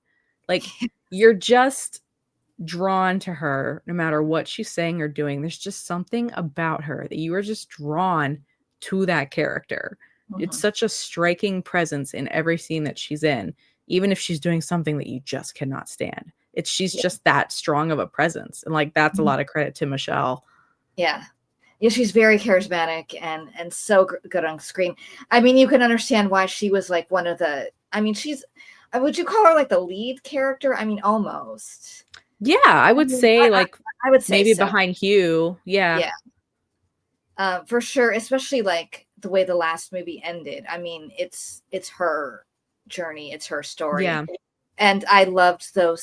Like you're just drawn to her no matter what she's saying or doing. There's just something about her that you are just drawn to that character. It's such a striking presence in every scene that she's in, even if she's doing something that you just cannot stand. She's just that strong of a presence. And like, that's a lot of credit to Michelle. Yeah. Yeah, she's very charismatic and so good on screen. I mean, you can understand why she was like one of the, I mean, she's, would you call her like the lead character? I mean, almost. Yeah, I would say I would say maybe so. behind Hugh. Yeah. Yeah. For sure. Especially like the way the last movie ended. I mean, it's her journey. It's her story. Yeah. And I loved the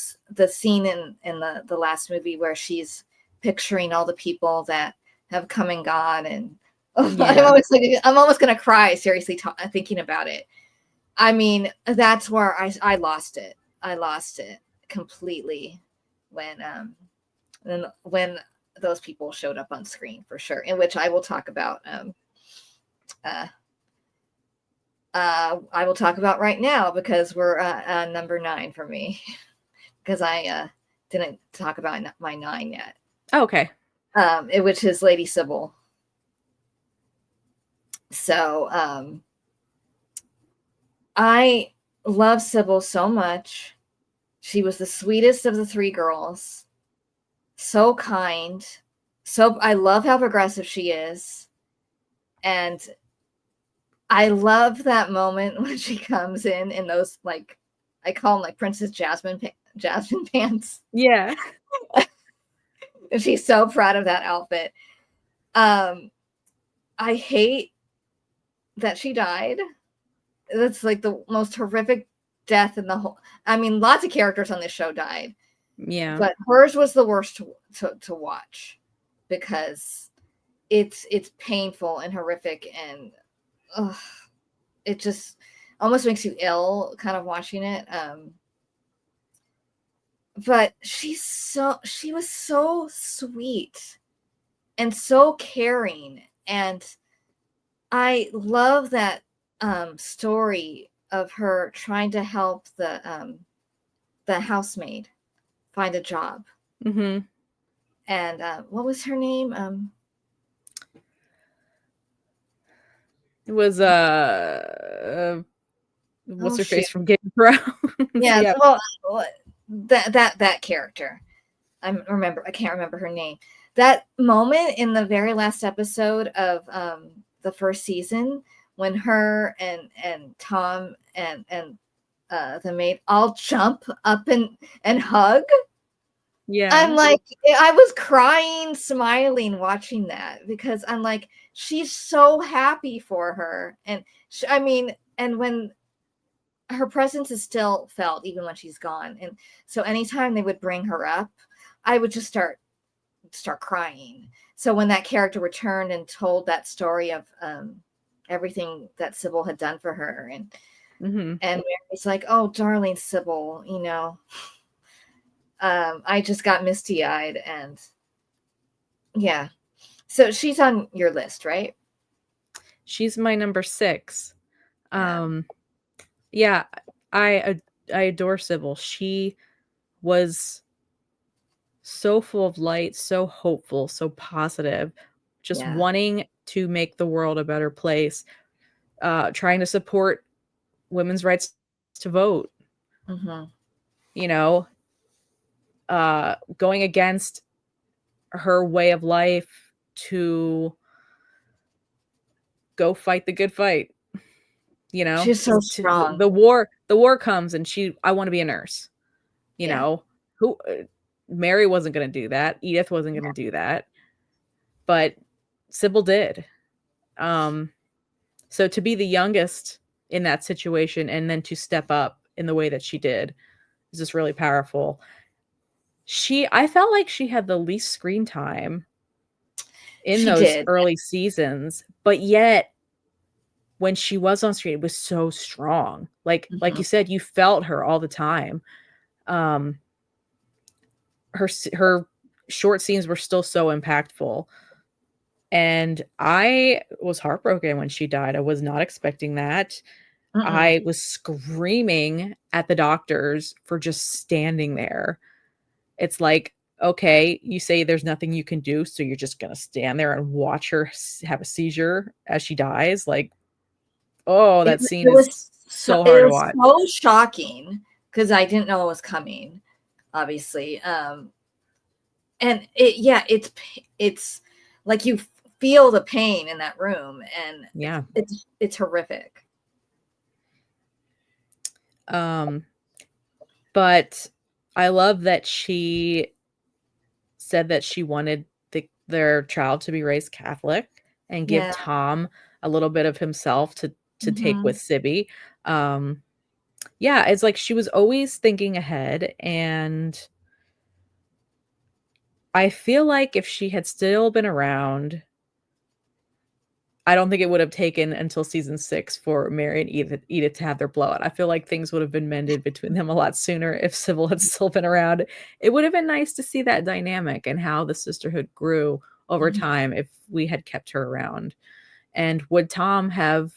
scene in the last movie where she's picturing all the people that have come and gone, and I'm almost gonna cry seriously thinking about it. I mean, that's where I lost it. I lost it completely when those people showed up on screen, for sure, in which I will talk about. I will talk about right now because we're number 9 for me, because I didn't talk about my 9 yet. Oh, okay. Which is Lady Sybil. So I love Sybil so much. She was the sweetest of the 3 girls. So kind. So I love how progressive she is. And I love that moment when she comes in those, like, I call them like Princess Jasmine pants. Yeah. And she's so proud of that outfit. I hate that she died. That's like the most horrific death in the whole. I mean, lots of characters on this show died. Yeah. But hers was the worst to watch, because it's painful and horrific, and it just almost makes you ill kind of watching it. But she was so sweet and so caring, and I love that story of her trying to help the housemaid find a job. Mm-hmm. And what was her name? It was what's her face from Game of Thrones? Yeah. Well, that character. I can't remember her name. That moment in the very last episode of the first season, when her and Tom and the maid all jump up and hug. Yeah. I'm like, I was crying, smiling, watching that, because I'm like, she's so happy for her. And and when her presence is still felt, even when she's gone. And so anytime they would bring her up, I would just start crying. So when that character returned and told that story of everything that Sybil had done for her, and Mary's like, oh, darling Sybil, you know, I just got misty-eyed. And yeah, so she's on your list, right? She's my number 6. Yeah, I adore Sybil. She was so full of light, so hopeful, so positive, just wanting to make the world a better place, trying to support women's rights to vote. You know, going against her way of life to go fight the good fight. You know, she's so strong. The war comes, and I want to be a nurse. You know, Mary wasn't going to do that. Edith wasn't going to do that, but Sybil did. So to be the youngest in that situation, and then to step up in the way that she did, is just really powerful. I felt like she had the least screen time in those early seasons, but yet when she was on screen, it was so strong. Like Mhm. you said, you felt her all the time. Her short scenes were still so impactful. And I was heartbroken when she died. I was not expecting that. Mm-mm. I was screaming at the doctors for just standing there. It's like, okay, you say there's nothing you can do, so you're just gonna stand there and watch her have a seizure as she dies. Like, oh, that scene is so It hard to was watch. so shocking because I didn't know it was coming, obviously. And it's like you feel the pain in that room, and Yeah. it's horrific. But I love that she said that she wanted their child to be raised Catholic and give Yeah. Tom a little bit of himself to take Mhm. with Sibby. Yeah, it's like she was always thinking ahead, and I feel like if she had still been around, I don't think it would have taken until season 6 for Mary and Edith to have their blowout. I feel like things would have been mended between them a lot sooner if Sybil had still been around. It would have been nice to see that dynamic and how the sisterhood grew over Mhm. time if we had kept her around. And would Tom have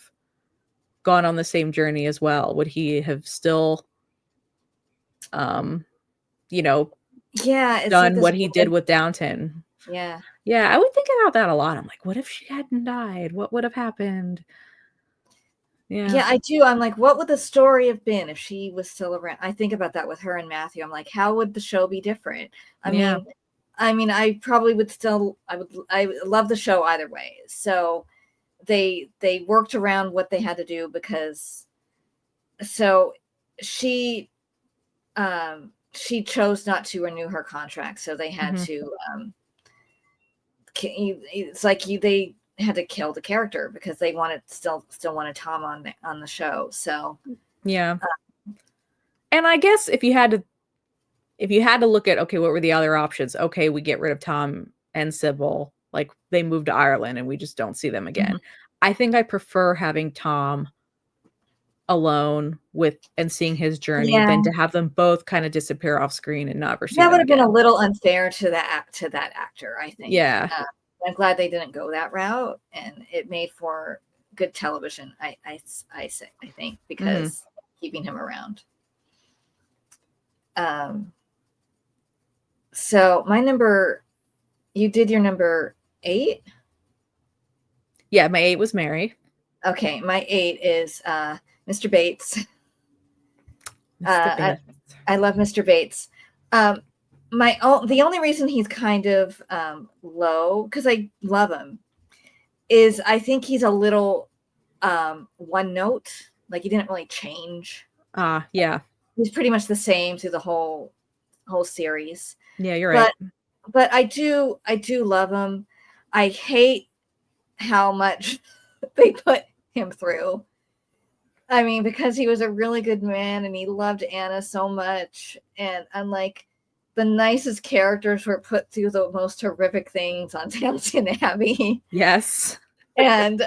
gone on the same journey as well? Would he have still, you know, Yeah, it's like done this what he did weird. with Downton? Yeah. Yeah, I would think about that a lot. I'm like, what if she hadn't died? What would have happened? Yeah. Yeah, I do. I'm like, what would the story have been if she was still around? I think about that with her and Matthew. I'm like, how would the show be different? I Yeah. mean, I probably would still I would love the show either way. So they worked around what they had to do because so she she chose not to renew her contract, so they had Mhm. to it's like they had to kill the character because they wanted still wanted Tom on the show. So Yeah. And I guess if you had to look at, okay, what were the other options? Okay, we get rid of Tom and Sybil, like they moved to Ireland and we just don't see them mhm. again. I think I prefer having Tom alone with and seeing his journey Yeah, than to have them both kind of disappear off screen and never see that would them have been a again. little unfair to that actor, I think. Yeah. I'm glad they didn't go that route, and it made for good television. I think Mhm. because keeping him around. Um, so my number, you did your number 8. Yeah, my 8 was Mary. Okay, my 8 is Mr. Bates. Mr. Uh, Bates. I love Mr. Bates. Um, the only reason he's kind of low, because I love him, is I think he's a little one note. Like he didn't really change. Yeah. He's pretty much the same through the whole series. Yeah, you're right. But I do love him. I hate how much they put him through. I mean, because he was a really good man and he loved Anna so much. And I'm like, the nicest characters were put through the most horrific things on Downton Abbey. Yes. And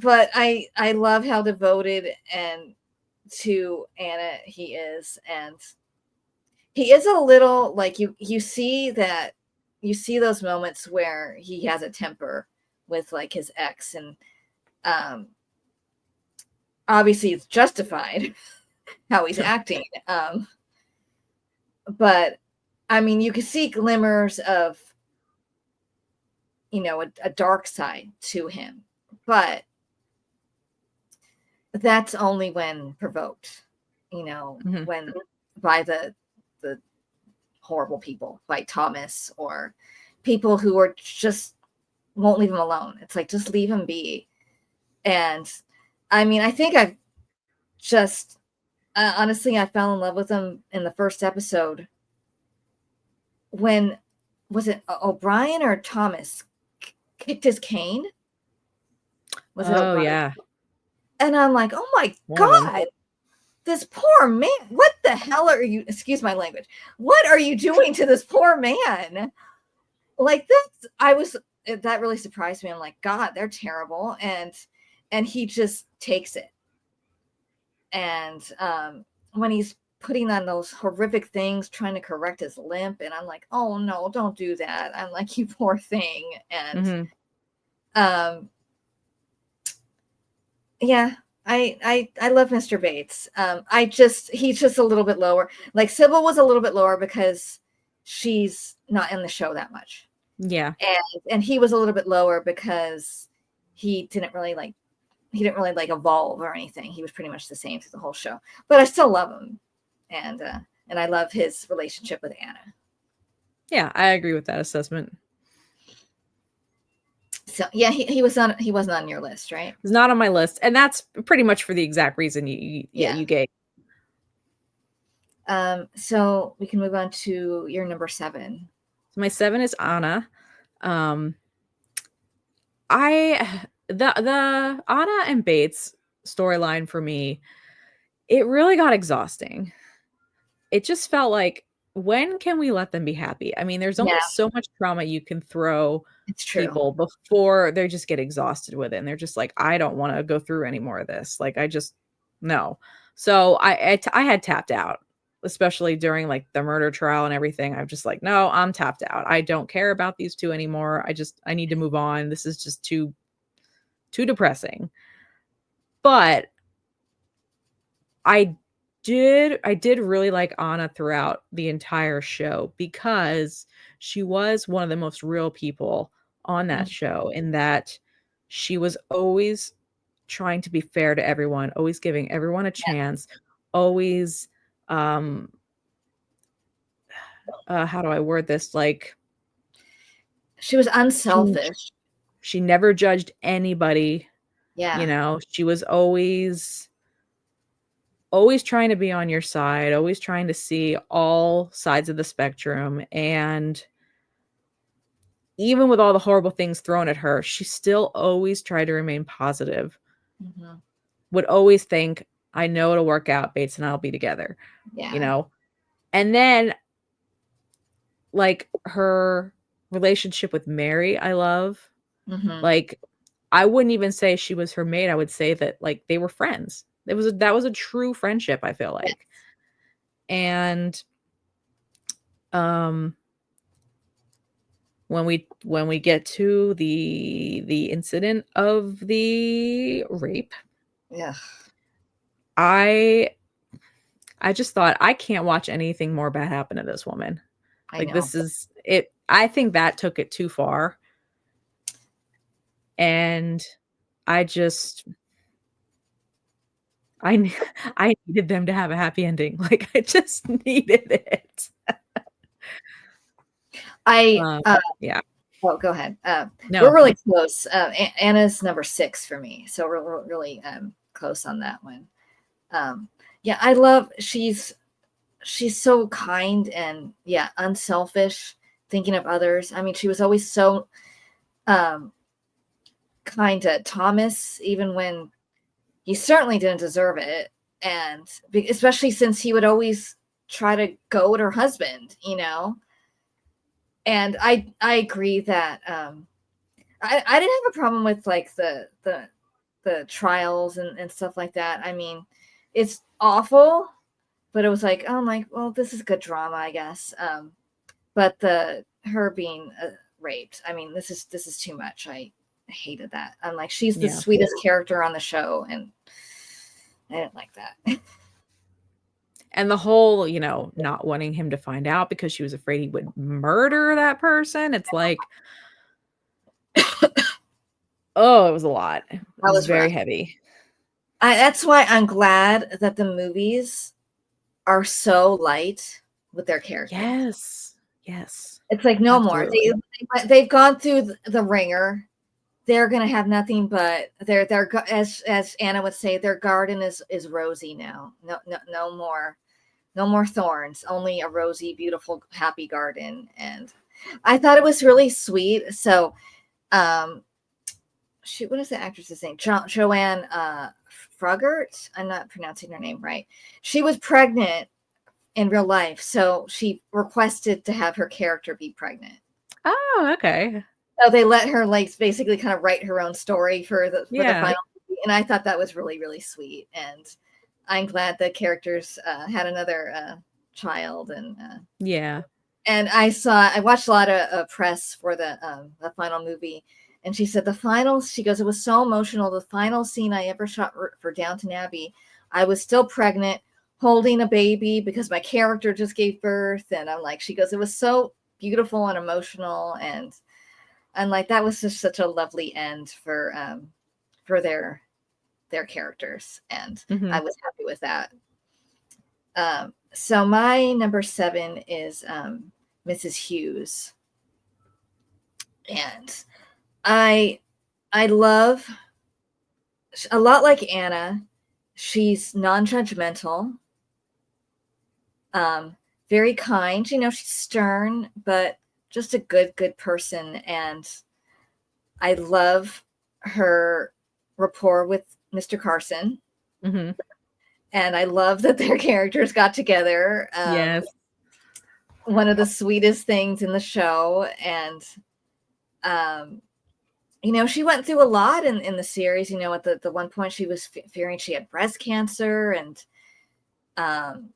but I love how devoted and to Anna he is, and he is a little like you see that you see those moments where he has a temper with like his ex, and um obviously it's justified how he's acting. But I mean, you can see glimmers of a dark side to him, but that's only when provoked, Mhm. when by the horrible people like Thomas or people who are just won't leave him alone. It's like just leave him be. And I mean, I think I've just honestly I fell in love with him in the first episode when was it O'Brien or Thomas kicked his cane? Was it Oh, O'Brien? yeah. And I'm like, oh my One of them. God, this poor man. What the hell are you, excuse my language, what are you doing to this poor man? Like this, that really surprised me. I'm like, God, they're terrible. And he just takes it. And when he's putting on those horrific things, trying to correct his limp, and I'm like, oh no, don't do that. I'm like, you poor thing. And yeah, I love Mr. Bates. He's just a little bit lower. Like Sybil was a little bit lower because she's not in the show that much. Yeah. And he was a little bit lower because he didn't really like evolve or anything. He was pretty much the same through the whole show. But I still love him. And I love his relationship with Anna. Yeah, I agree with that assessment. So yeah, he wasn't on your list, right? He's not on my list, and that's pretty much for the exact reason you gave. So we can move on to your number 7. So my 7 is Anna. The Anna and Bates storyline for me, it really got exhausting. It just felt like, when can we let them be happy? I mean, there's only so much trauma you can throw people before they just get exhausted with it. And they're just like, I don't want to go through any more of this. Like, no. So I had tapped out, especially during like the murder trial and everything. I'm just like, no, I'm tapped out. I don't care about these two anymore. I need to move on. This is just too depressing. But I did really like Anna throughout the entire show, because she was one of the most real people on that show, in that she was always trying to be fair to everyone, always giving everyone a chance, always how do I word this? Like, she was unselfish. She never judged anybody. Yeah. You know, she was always trying to be on your side, always trying to see all sides of the spectrum. And even with all the horrible things thrown at her, she still always tried to remain positive. Would always think, I know it'll work out. Bates and I'll be together. Yeah. You know? And then, like, her relationship with Mary, I love. Like, I wouldn't even say she was her mate. I would say that, like, they were friends. That was a true friendship, I feel like. And when we get to the incident of the rape, I just thought, I can't watch anything more bad happen to this woman. This is it. I think that took it too far. And I needed them to have a happy ending. Like, I just needed it. Yeah. Oh, go ahead. No. We're really close. Anna's number 6 for me, so we're really close on that one. Yeah, I love. She's so kind and unselfish, thinking of others. I mean, she was always so kind to Thomas, even when he certainly didn't deserve it, and especially since he would always try to goad her husband, you know. And I agree that I didn't have a problem with like the trials and stuff like that. I mean, it's awful, but it was like, oh, I'm like, well, this is good drama, I guess. But her being raped, I mean, this is too much. I hated that. I'm like, she's the sweetest character on the show, and I didn't like that. And the whole, you know, not wanting him to find out because she was afraid he would murder that person. It's like, oh, it was a lot. It was very heavy. That's why I'm glad that the movies are so light with their characters. Yes. It's like, no more. They've gone through the ringer. They're gonna have nothing but their as Anna would say, their garden is rosy now. No more thorns, only a rosy, beautiful, happy garden. And I thought it was really sweet. So what is the actress's name? Joanne Frogert. I'm not pronouncing her name right. She was pregnant in real life, so she requested to have her character be pregnant. Oh, okay. So they let her like basically kind of write her own story for the Yeah. final movie, and I thought that was really really sweet. And I'm glad the characters had another child, Yeah. and I watched a lot of press for the final movie, and she said she goes, it was so emotional. The final scene I ever shot for Downton Abbey, I was still pregnant, holding a baby because my character just gave birth, and I'm like, she goes, it was so beautiful and emotional, and I'm like, that was just such a lovely end for their characters, and Hmm. I was happy with that. So my number 7 is Mrs. Hughes, and I I love, a lot like Anna. She's non-judgmental, um, very kind. She's stern, but just a good person, and I love her rapport with Mr. Carson, Hmm. and I love that their characters got together. Yes. One of the sweetest things in the show, and um, she went through a lot in the series. At the one point she was fearing she had breast cancer, um,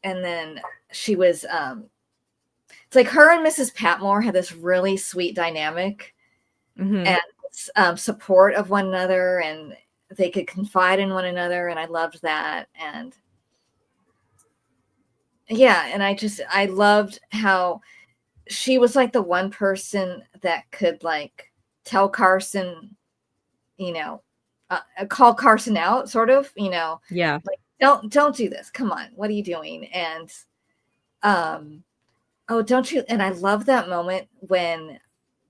and then she was it's like her and Mrs. Patmore had this really sweet dynamic, Hmm. and support of one another, and they could confide in one another, and I loved that. And yeah, and I loved how she was like the one person that could like tell Carson, you know, call Carson out, sort of, Yeah. like, don't do this. Come on, what are you doing? And oh, don't you? And I love that moment when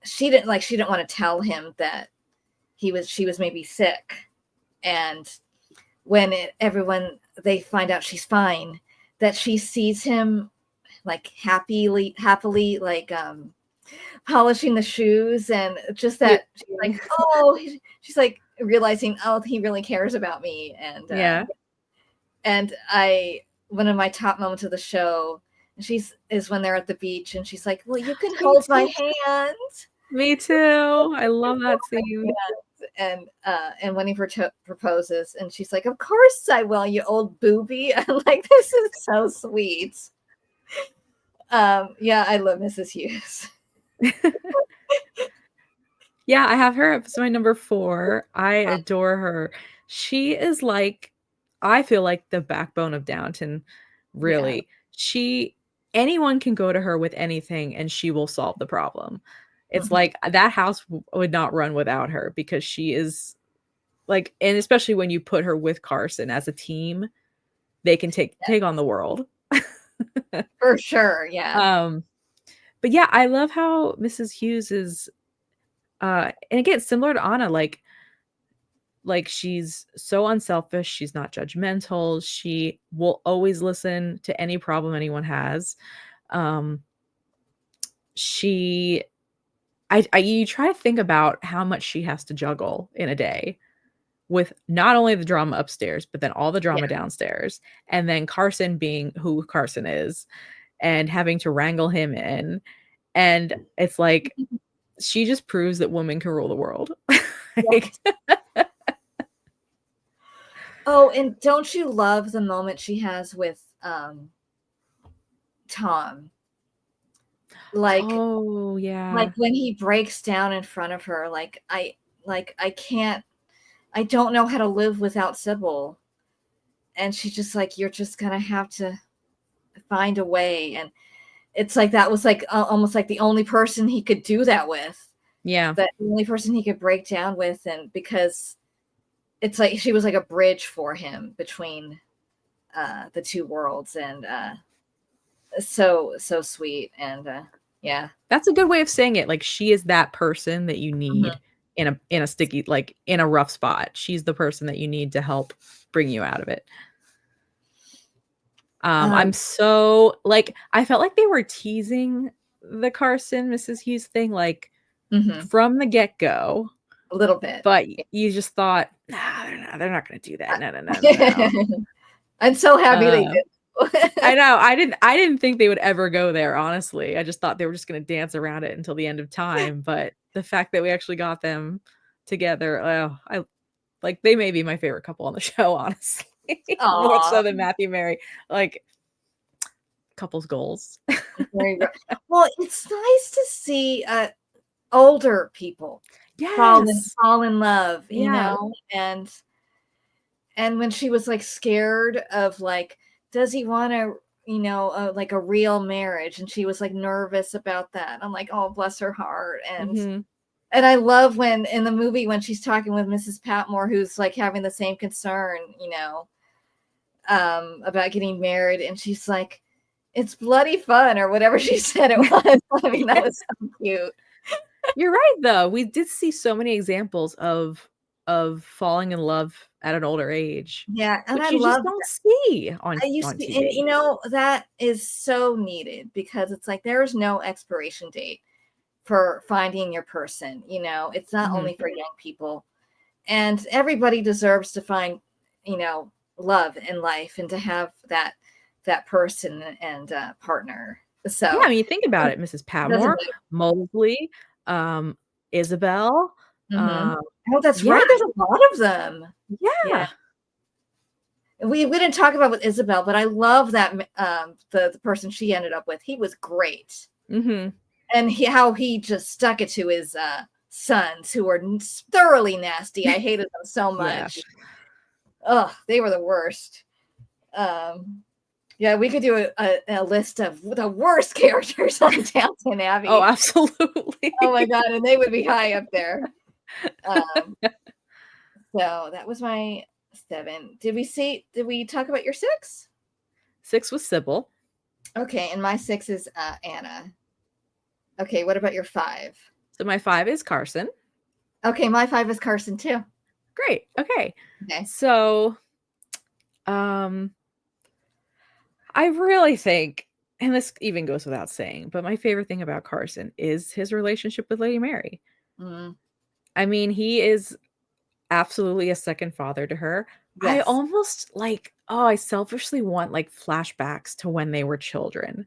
she didn't want to tell him that she was maybe sick, and when they find out she's fine, that she sees him like happily like polishing the shoes, and just Yeah. that she's like, oh, she's like realizing, oh, he really cares about me. Yeah. And I one of my top moments of the show, is when they're at the beach, and she's like, well, you can Me hold my too. hand. Me too. I love that scene. And when he proposes, and she's like, of course I will, you old booby. I'm like, this is so sweet. Yeah, I love Mrs. Hughes. Yeah, I have her as my number 4. I adore her. She is like, I feel like the backbone of Downton, Yeah. really. Anyone can go to her with anything and she will solve the problem. It's Mhm. like that house would not run without her because she is like, and especially when you put her with Carson as a team, they can take on the world. For sure, yeah. Um, but yeah, I love how Mrs. Hughes is and again, similar to Anna, like she's so unselfish, she's not judgmental, she will always listen to any problem anyone has. Um she I you try to think about how much she has to juggle in a day with not only the drama upstairs, but then all the Yeah. drama downstairs, and then Carson being who Carson is and having to wrangle him in. And it's like she just proves that women can rule the world. Like, Yes. Oh, and don't you love the moment she has with Tom? Like oh yeah. when he breaks down in front of her, I can't, I don't know how to live without Sybil. And she's just like, you're just gonna have to find a way. And it's like that was like almost like the only person he could do that with. Yeah. That the only person he could break down with, and because it's like she was like a bridge for him between the two worlds, and so sweet. And yeah. That's a good way of saying it. Like she is that person that you Mhm. need in a sticky, like in a rough spot. She's the person that you need to help bring you out of it. Um, I'm so like I felt like they were teasing the Carson Mrs. Hughes thing like mhm. from the get-go, A little bit. but you just thought, nah, they're not gonna do that. I- No, no, no, no, no. I'm so happy they did. I know. I didn't think they would ever go there, honestly. I just thought they were just going to dance around it until the end of time. But the fact that we actually got them together, oh, I like they may be my favorite couple on the show, honestly. More Aw, so than Matthew and Mary. Like couples goals. well, it's nice to see older people Yes. fall in love, you Yeah. know, and when she was like scared of like, does he want to, you know, like a real marriage, and she was like nervous about that. I'm like, oh, bless her heart. Mm-hmm. And I love when in the movie when she's talking with Mrs. Patmore, who's like having the same concern, you know, about getting married, and she's like, it's bloody fun, or whatever she said it was. I mean, that was so cute. You're right, though. We did see so many examples of falling in love at an older age, Yeah, and I which you just love don't see I used on to, and TV. you know, that is so needed because it's like there is no expiration date for finding your person. You know, it's not Mhm. only for young people, and everybody deserves to find, you know, love in life and to have that person and partner. Yeah, I So mean, think about it, Mrs. it doesn't Patmore, Mosley, um, Isabel, matter. um, Oh, that's yeah, right. There's a lot of them. Yeah. yeah. We didn't talk about with Isabel, but I love that the person she ended up with. He was great. Mhm. And how he just stuck it to his sons, who were thoroughly nasty. I hated them so Yeah. much. Oh, they were the worst. Yeah, we could do a list of the worst characters on Downton Oh, Abbey. absolutely. Oh my god, and they would be high up there. Um, so that was my 7. Did we talk about your 6? 6 was Sybil. Okay, and my 6 is Anna. Okay, what about your 5? So my 5 is Carson. Okay, my 5 is Carson too. Great. Okay. Okay. So, I really think, and this even goes without saying, but my favorite thing about Carson is his relationship with Lady Mary. Mm, I mean, he is absolutely a second father to her. I yes. almost like, oh, I selfishly want like flashbacks to when they were children.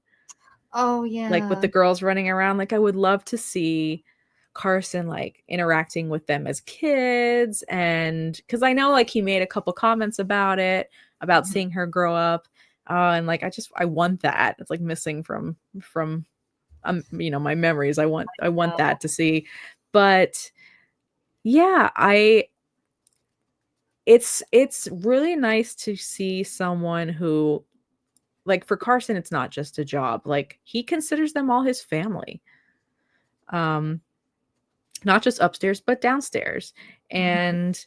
Oh Like with yeah. the girls running around, like I would love to see Carson like interacting with them as kids, and because I know like he made a couple comments about it, about Mhm. seeing her grow up. And like I want that. It's like missing from you know, my memories. I want Oh, that to see. But yeah, it's really nice to see someone who, like for Carson, it's not just a job. Like he considers them all his family. Um, not just upstairs, but downstairs. mhm. And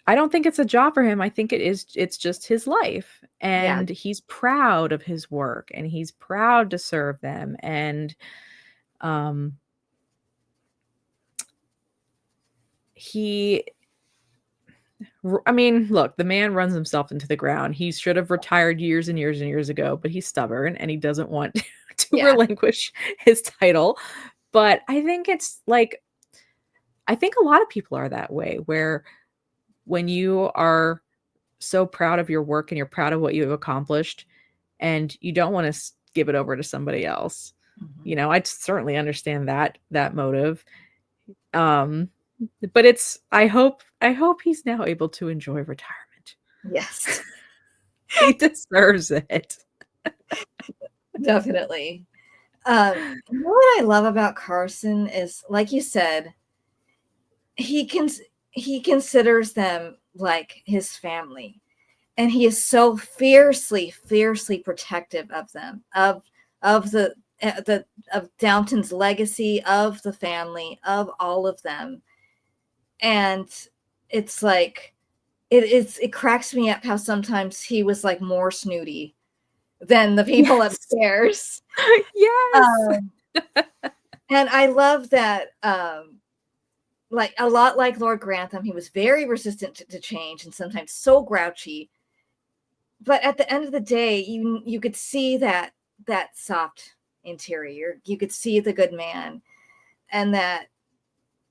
I don't think it's a job for him. I think it's just his life. Yeah. And he's proud of his work and he's proud to serve them. And um he I mean, look, the man runs himself into the ground. He should have retired years and years and years ago, but he's stubborn and he doesn't want to Yeah. relinquish his title. But I think it's like I think a lot of people are that way where when you are so proud of your work and you're proud of what you have accomplished and you don't want to give it over to somebody else. Mhm. You know, I certainly understand that motive. Um but it's I hope he's now able to enjoy retirement. Yes, He deserves it. definitely. You know what I love about Carson is, like you said, he can he considers them like his family, and he is so fiercely protective of them, of the of Downton's legacy, of the family, of all of them. And it's like it cracks me up how sometimes he was like more snooty than the people Yes. upstairs. Yes. Um, and I love that, like a lot like Lord Grantham, he was very resistant to change and sometimes so grouchy. But at the end of the day, you could see that soft interior. You could see the good man, and that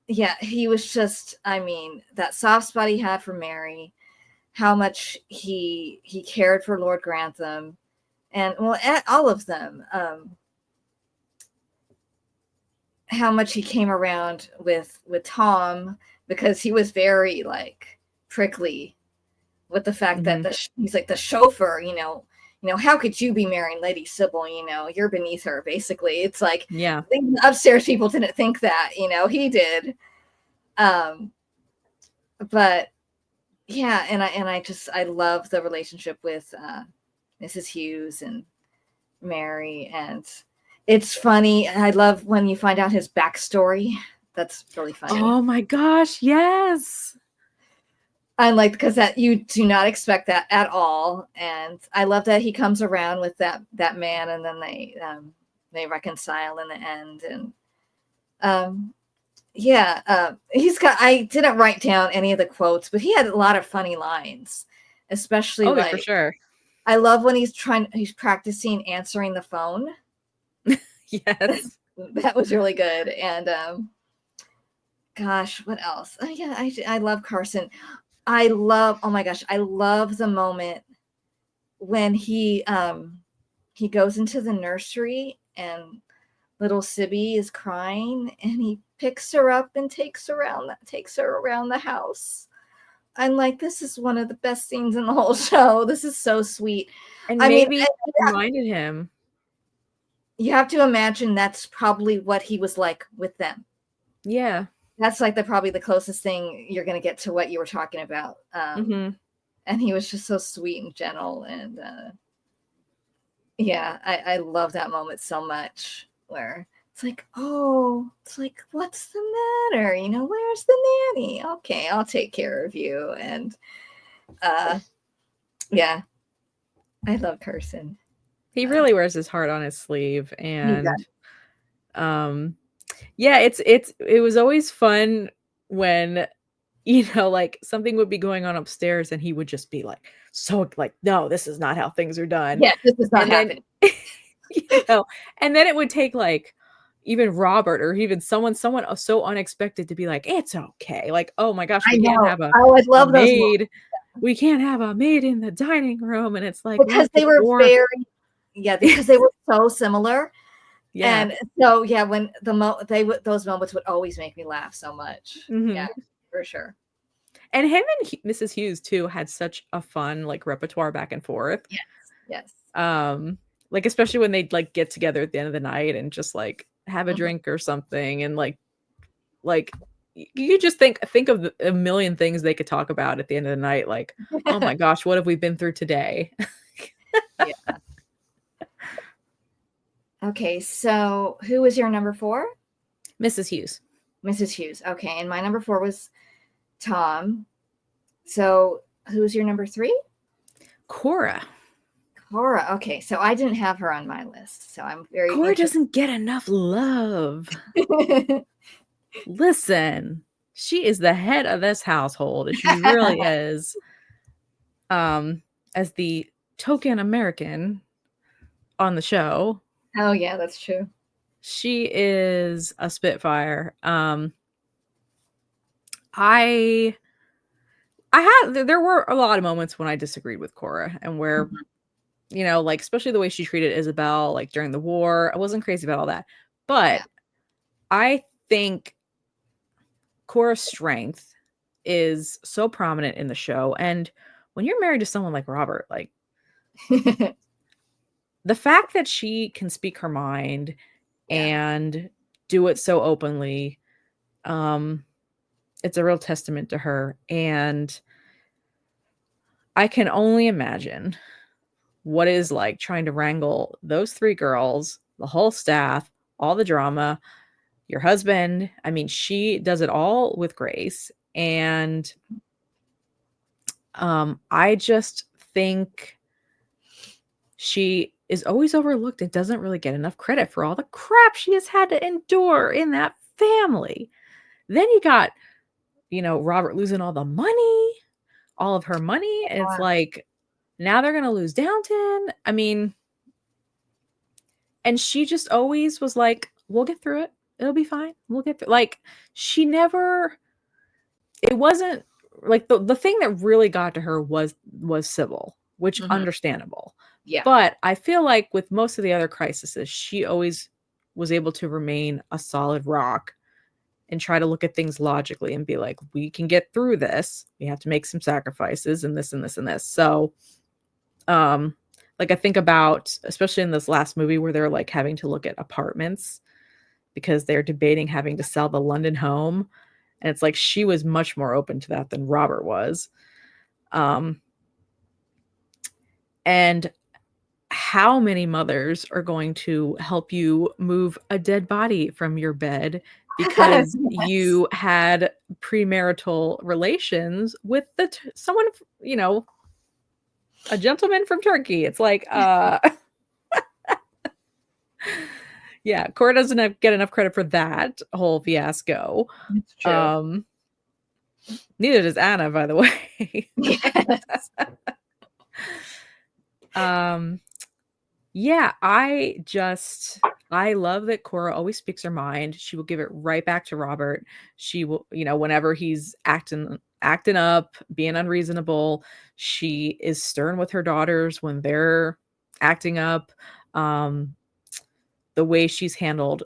yeah, he was just. I mean, that soft spot he had for Mary, how much he cared for Lord Grantham, and well, all of them. How much he came around with Tom, because he was very like prickly with the fact that he's like the chauffeur, how could you be marrying Lady Sybil? You're beneath her, basically. It's like, yeah, the upstairs people didn't think that, he did. But yeah, and I love the relationship with Mrs. Hughes and Mary, and it's funny. I love when you find out his backstory. That's really funny. Oh my gosh, yes. I like, because that you do not expect that at all, and I love that he comes around with that man, and then they reconcile in the end, and he's got. I didn't write down any of the quotes, but he had a lot of funny lines, especially for sure. I love when he's practicing answering the phone. Yes. That was really good. And gosh, what else? Oh, yeah, I love Carson. Oh my gosh, I love the moment when he goes into the nursery and little Sibby is crying, and he picks her up and takes her around the house. I'm like, this is one of the best scenes in the whole show. This is so sweet. And maybe it reminded him. You have to imagine that's probably what he was like with them. Yeah. That's like probably the closest thing you're going to get to what you were talking about. And he was just so sweet and gentle. And I love that moment so much, where it's like, what's the matter? Where's the nanny? Okay, I'll take care of you. And I love Carson. He really wears his heart on his sleeve, and it was always fun when like something would be going on upstairs and he would just be like, so like, no, this is not how things are done. Yeah, this is not happening. And then it would take like even Robert or even someone so unexpected to be like, it's okay. Like, oh my gosh, we can't have a maid. We can't have a maid in the dining room. And it's like, because they were because they were so similar. Yeah. And so, when those moments would always make me laugh so much. Yeah, for sure. And him and Mrs. Hughes too had such a fun like repertoire back and forth. Yes. Like especially when they'd like get together at the end of the night and just like have a drink or something, and like you just think of a million things they could talk about at the end of the night. Like, oh my gosh, what have we been through today? Yeah. Okay, so who was your number 4? Mrs. Hughes. Mrs. Hughes. Okay, and my number 4 was Tom. So who's your number 3? Cora. Okay, so I didn't have her on my list, so I'm very. Cora doesn't get enough love. Listen, she is the head of this household. She really is. As the token American on the show. Oh yeah, that's true. She is a spitfire. There were a lot of moments when I disagreed with Cora, and where like especially the way she treated Isabel like during the war. I wasn't crazy about all that. But I think Cora's strength is so prominent in the show, and when you're married to someone like Robert, like the fact that she can speak her mind and do it so openly, it's a real testament to her. And I can only imagine what it is like trying to wrangle those 3 girls, the whole staff, all the drama, your husband. I mean, she does it all with grace. And I just think she is always overlooked and doesn't really get enough credit for all the crap she has had to endure in that family. Then you got, Robert losing all the money, all of her money. And it's like, now they're going to lose Downton. I mean, and she just always was like, we'll get through it. It'll be fine. We'll get through. Like, it wasn't like the thing that really got to her was Sybil, which Mhm. understandable. Yeah. But I feel like with most of the other crises, she always was able to remain a solid rock and try to look at things logically and be like, we can get through this. We have to make some sacrifices and this and this and this. So, like I think about, especially in this last movie where they're like having to look at apartments because they're debating having to sell the London home. And it's like she was much more open to that than Robert was. And how many mothers are going to help you move a dead body from your bed because Yes. you had premarital relations with someone, a gentleman from Turkey? It's like, yeah, Cora doesn't get enough credit for that whole fiasco. It's true. Neither does Anna, by the way. Yes. Yeah, I love that Cora always speaks her mind. She will give it right back to Robert. She will, whenever he's acting up, being unreasonable, she is stern with her daughters when they're acting up. The way she's handled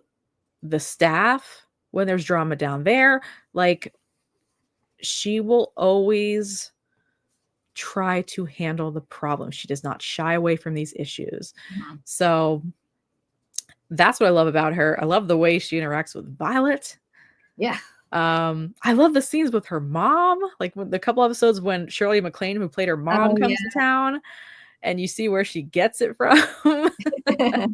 the staff when there's drama down there, like she will always try to handle the problem. She does not shy away from these issues. Mhm. So that's what I love about her. I love the way she interacts with Violet. Yeah. I love the scenes with her mom, like the couple episodes when Shirley MacLaine, who played her mom, Oh, comes to town, and you see where she gets it from. yeah.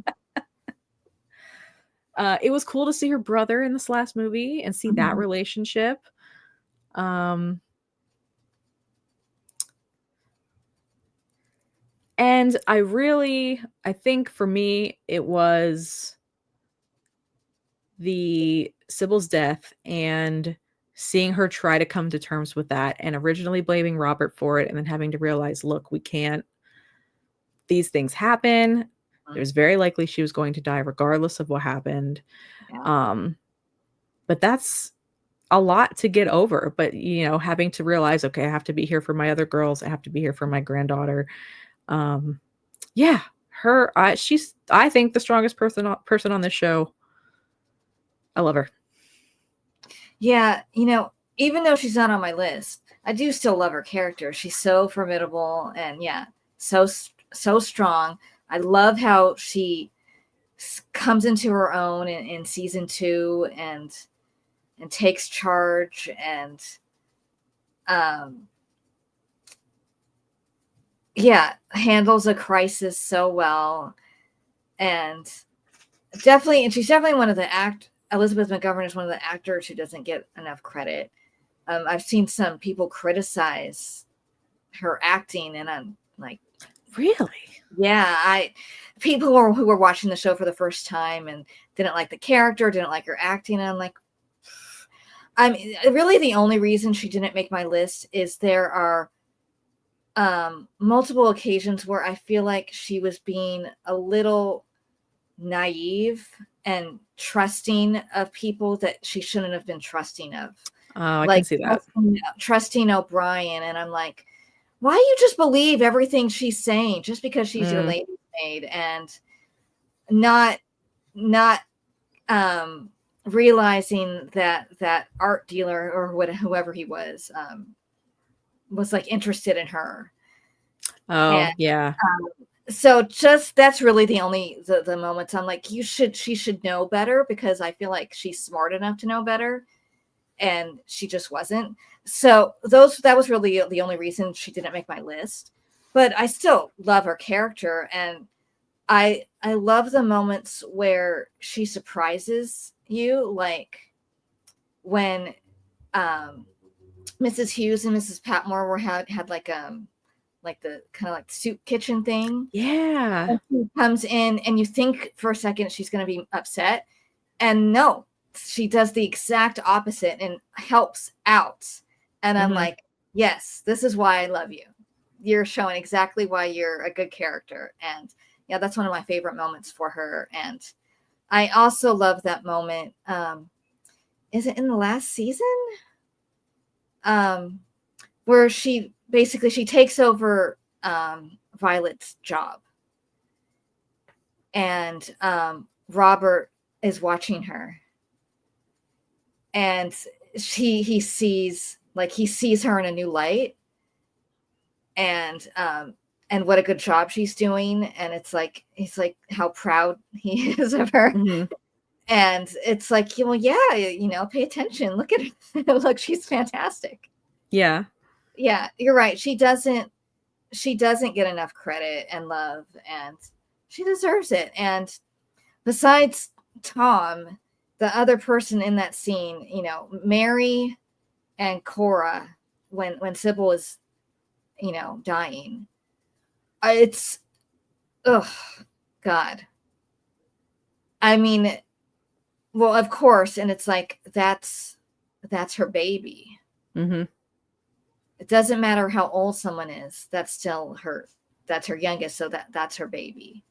It was cool to see her brother in this last movie and see that Mhm. relationship. And I think for me, it was the Sybil's death and seeing her try to come to terms with that and originally blaming Robert for it and then having to realize, look, we can't, these things happen. It was very likely she was going to die regardless of what happened. Yeah. But that's a lot to get over. But, having to realize, okay, I have to be here for my other girls. I have to be here for my granddaughter. Yeah, she's, I think, the strongest person on this show. I love her. Yeah, even though she's not on my list, I do still love her character. She's so formidable and yeah, so strong. I love how she comes into her own in season 2 and takes charge and um yeah, handles a crisis so well. And she's definitely one of the Elizabeth McGovern is one of the actors who doesn't get enough credit. I've seen some people criticize her acting, and I'm like, Really? yeah, people who were watching the show for the first time and didn't like the character, didn't like her acting, and I'm like, really the only reason she didn't make my list is there are multiple occasions where I feel like she was being a little naive and trusting of people that she shouldn't have been trusting of. I can Like see that. trusting O'Brien, and I'm like, why you just believe everything she's saying just because she's your lady's maid and not realizing that art dealer or whoever he was like interested in her. Oh, And yeah. so just that's really the only the moments I'm like, she should know better, because I feel like she's smart enough to know better and she just wasn't. So that was really the only reason she didn't make my list. But I still love her character, and I love the moments where she surprises you, like when Mrs. Hughes and Mrs. Patmore had like the kind of like soup kitchen thing. Yeah. And she comes in and you think for a second she's going to be upset, and no, she does the exact opposite and helps out. And I'm like, yes, this is why I love you. You're showing exactly why you're a good character. And yeah, that's one of my favorite moments for her. And I also love that moment. Is it in the last season? where she takes over Violet's job, and Robert is watching her, and he sees her in a new light, and what a good job she's doing, and it's like he's like how proud he is of her. Mm-hmm. And it's like, well, yeah, pay attention, look at her. Look, she's fantastic. Yeah, you're right, she doesn't get enough credit and love, and she deserves it. And besides Tom, the other person in that scene, Mary and Cora, when Sybil is dying, it's God. I mean, well, of course, and it's like that's her baby. mm-hmm. It doesn't matter how old someone is, that's still her, that's her youngest, so that's her baby.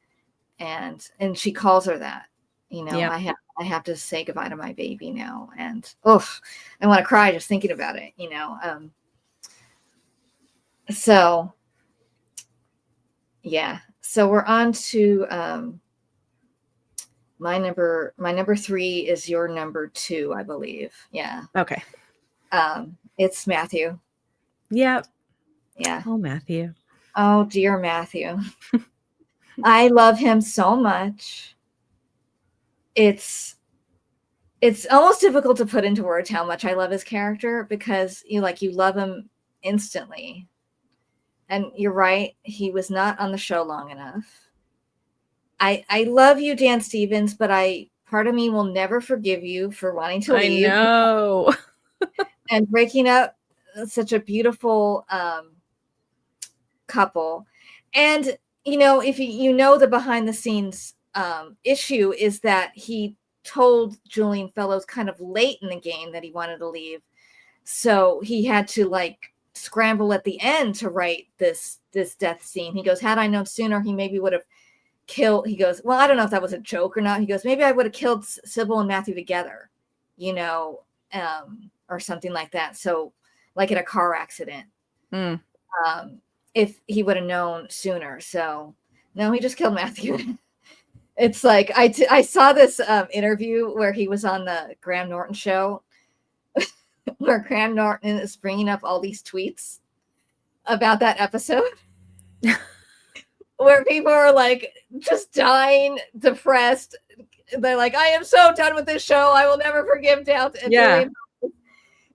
And she calls her that. Yep. I have to say goodbye to my baby now, and I want to cry just thinking about it. So yeah, so we're on to my number 3 is your number 2, I believe. Yeah. Okay. It's Matthew. Yep. Yeah. Oh, Matthew. Oh, dear Matthew. I love him so much. It's almost difficult to put into words how much I love his character, because you love him instantly. And you're right, he was not on the show long enough. I love you, Dan Stevens, but part of me will never forgive you for wanting to leave. I know. And breaking up such a beautiful couple. And if the behind the scenes issue is that he told Julian Fellows kind of late in the game that he wanted to leave, so he had to scramble at the end to write this death scene. He goes, had I known sooner, he maybe would have killed. He goes, well, I don't know if that was a joke or not. He goes, maybe I would have killed Sybil and Matthew together, or something like that. So like in a car accident. If he would have known sooner. So no, he just killed Matthew. It's like I saw this interview where he was on the Graham Norton show, where Graham Norton is bringing up all these tweets about that episode, where people are just dying, depressed. They're like, I am so done with this show. I will never forgive Downton. Yeah.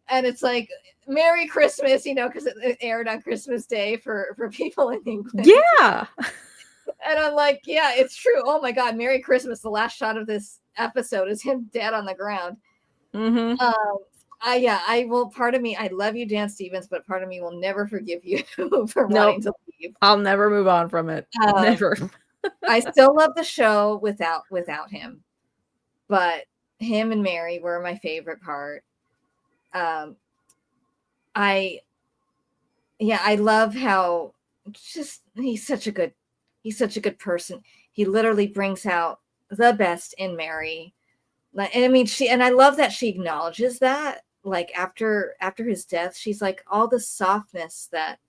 And it's like, Merry Christmas, because it aired on Christmas Day for people in England. Yeah. And I'm like, yeah, it's true. Oh my God, Merry Christmas. The last shot of this episode is him dead on the ground. Mm-hmm. I will. Part of me, I love you, Dan Stevens, but part of me will never forgive you for wanting to leave. I'll never move on from it. Never. I still love the show without him, but him and Mary were my favorite part. I love how he's such a good person. He literally brings out the best in Mary. And I mean, I love that she acknowledges that, after his death, she's like, all the softness that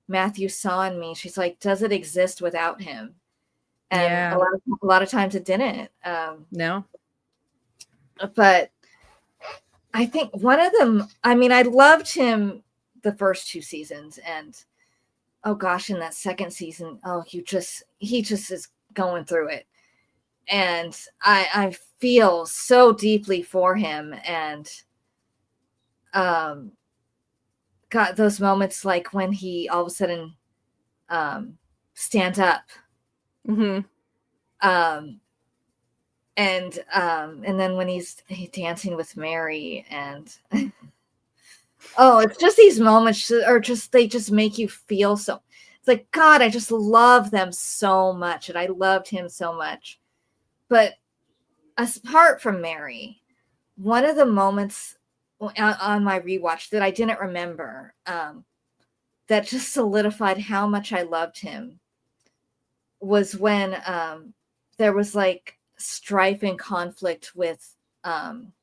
Matthew saw in me, she's like, does it exist without him? And a lot of times it didn't. No. But I think one of them, I mean, I loved him the first 2 seasons, and oh gosh, in that second season, he just is going through it. And I feel so deeply for him, and got those moments like when he all of a sudden stands up. Mm-hmm. And then when he's dancing with Mary, and it's just these moments they just make you feel so. It's like, God, I just love them so much, and I loved him so much. But apart from Mary, one of the moments on my rewatch that I didn't remember, that just solidified how much I loved him, was when there was strife and conflict with Tom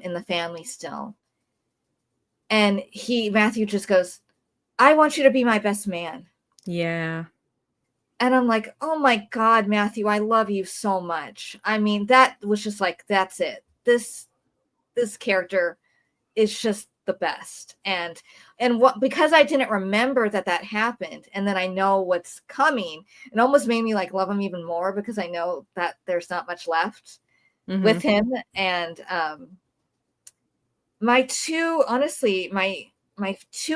in the family still. And Matthew just goes, I want you to be my best man. Yeah. And I'm like, oh my God, Matthew, I love you so much. I mean, that was just like, that's it. This character is just the best. And because I didn't remember that happened, and then I know what's coming, it almost made me like love him even more, because I know that there's not much left with him. And my two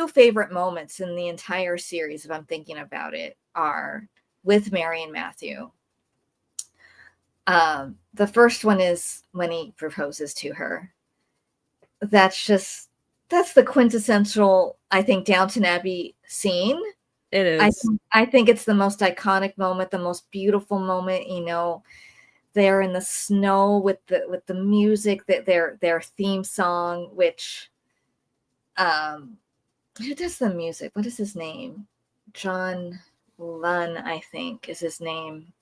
favorite moments in the entire series, if I'm thinking about it, are with Mary and Matthew. The first one is when he proposes to her. That's the quintessential, I think, Downton Abbey scene. It is. I think it's the most iconic moment, the most beautiful moment. They're in the snow with the music, that their theme song, which who does the music? What is his name? John Lunn, I think, is his name.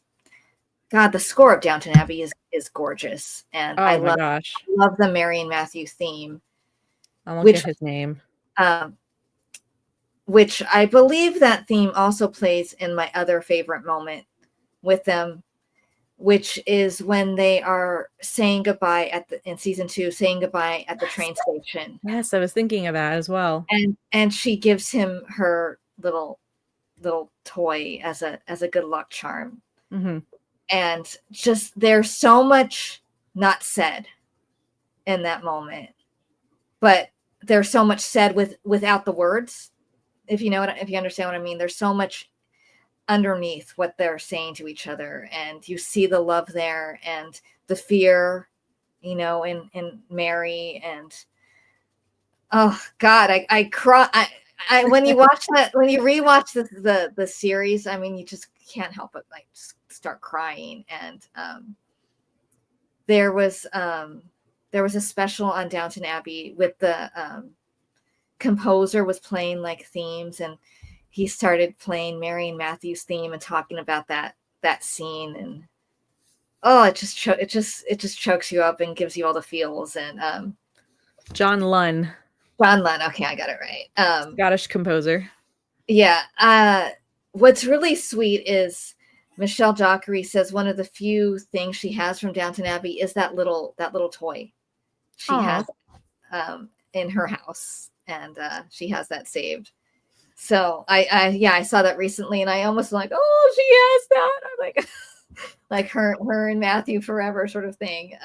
God, the score of Downton Abbey is gorgeous, and I love the Mary and Matthew theme. I won't get his name. Which I believe that theme also plays in my other favorite moment with them, which is when they are saying goodbye in season 2, saying goodbye at the train station. Yes, I was thinking of that as well. And she gives him her little toy as a good luck charm. Mm-hmm. And just, there's so much not said in that moment, but there's so much said without the words. If you understand what I mean, there's so much underneath what they're saying to each other, and you see the love there and the fear, in Mary. And oh God, I cry. I when you watch that, when you rewatch the series, I mean, you just can't help but like just start crying. And there was a special on Downton Abbey with the composer was playing like themes, and he started playing Mary and Matthew's theme and talking about that scene. And oh, it just chokes you up and gives you all the feels. And John Lunn. Okay, I got it right. Scottish composer. Yeah. What's really sweet is Michelle Dockery says one of the few things she has from Downton Abbey is that little toy she has in her house, and she has that saved. So I saw that recently, and I almost like, oh, she has that. I'm like, like her and Matthew forever sort of thing.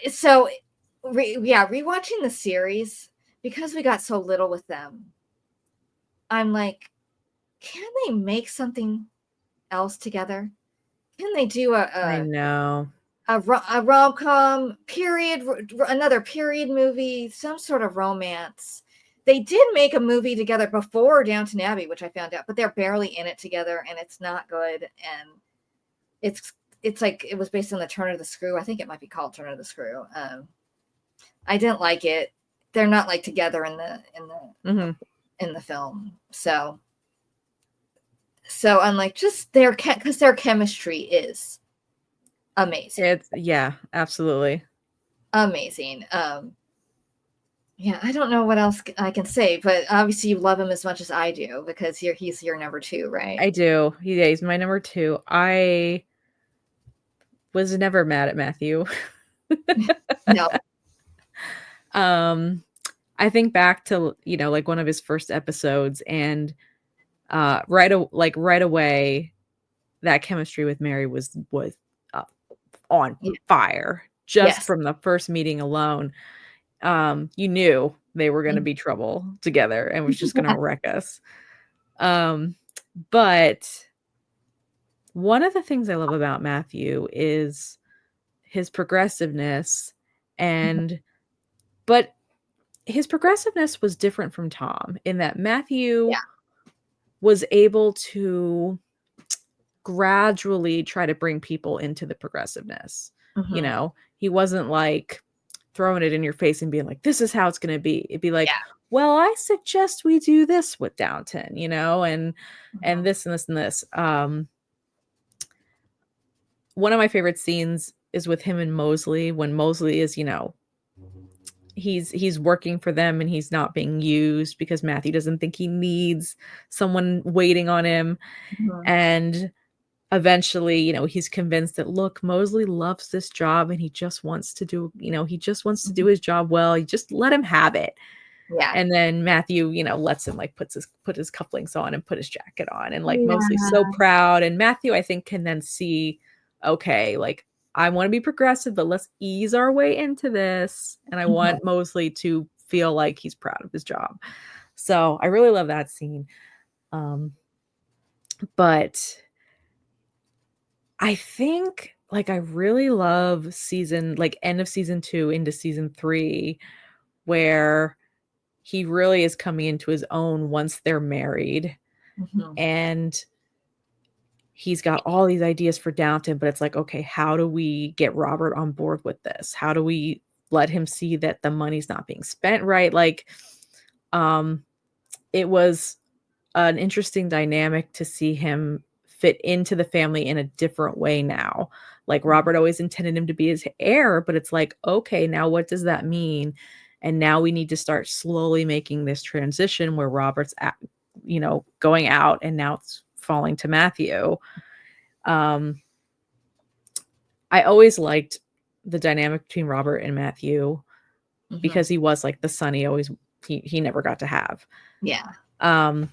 So rewatching the series, because we got so little with them, I'm like, can they make something else together? Can they do I know, a rom-com, another period movie, some sort of romance? They did make a movie together before Downton Abbey, which I found out, but they're barely in it together, and it's not good. And it's like, it was based on the Turn of the Screw. I think it might be called Turn of the Screw. I didn't like it. They're not like together in the film. So I'm like, just because their chemistry is amazing. Absolutely amazing. I don't know what else I can say, but obviously you love him as much as I do, because he's your number 2, right? I do. He's my number 2. I was never mad at Matthew. No. I think back to, like one of his first episodes, and right away, that chemistry with Mary was on fire just from the first meeting alone. You knew they were going to be trouble together and was just going to wreck us. But one of the things I love about Matthew is his progressiveness, but his progressiveness was different from Tom, in that Matthew was able to gradually try to bring people into the progressiveness. Mm-hmm. He wasn't like throwing it in your face and being like, this is how it's going to be. It'd be like, well, I suggest we do this with Downton, and this and this and this. One of my favorite scenes is with him and Mosley, when Mosley is, he's working for them and he's not being used because Matthew doesn't think he needs someone waiting on him. Mhm. And eventually, he's convinced that, look, Mosley loves this job and he just wants to do, to do his job well. You just let him have it. Yeah. And then Matthew, lets him like put his cufflinks on and put his jacket on, and like Yeah. Mosley's so proud. And Matthew, I think, can then see, okay, like I want to be progressive, but let's ease our way into this. And I want Mosley to feel like he's proud of his job. So I really love that scene. But I think like I really love end of season 2 into season 3, where he really is coming into his own once they're married. And he's got all these ideas for Downton, but it's like, okay, how do we get Robert on board with this? How do we let him see that the money's not being spent right? Like, it was an interesting dynamic to see him fit into the family in a different way now. Like, Robert always intended him to be his heir, but it's like, okay, now what does that mean? And now we need to start slowly making this transition where Robert's going out and now it's falling to Matthew. I always liked the dynamic between Robert and Matthew because he was like the son he never got to have. Yeah. But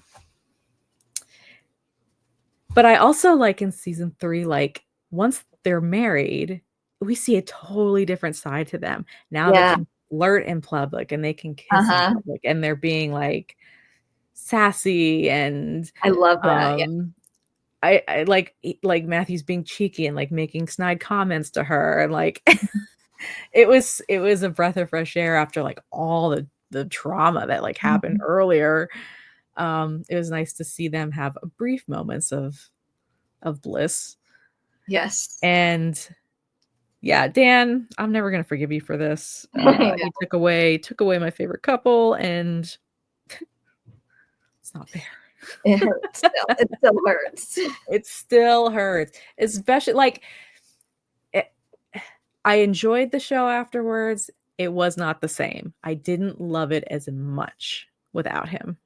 I also like in season 3, like once they're married, we see a totally different side to them. Now they can flirt in public and they can kiss in public, and they're being like sassy, and I love that. I like Matthew's being cheeky and like making snide comments to her, and like it was a breath of fresh air after like all the trauma that like happened earlier. It was nice to see them have brief moments of bliss. Yes. And yeah, Dan, I'm never gonna forgive you for this. You took away my favorite couple, and it's not fair. It hurts still. It still hurts. It still hurts, especially like I enjoyed the show afterwards. It was not the same. I didn't love it as much without him.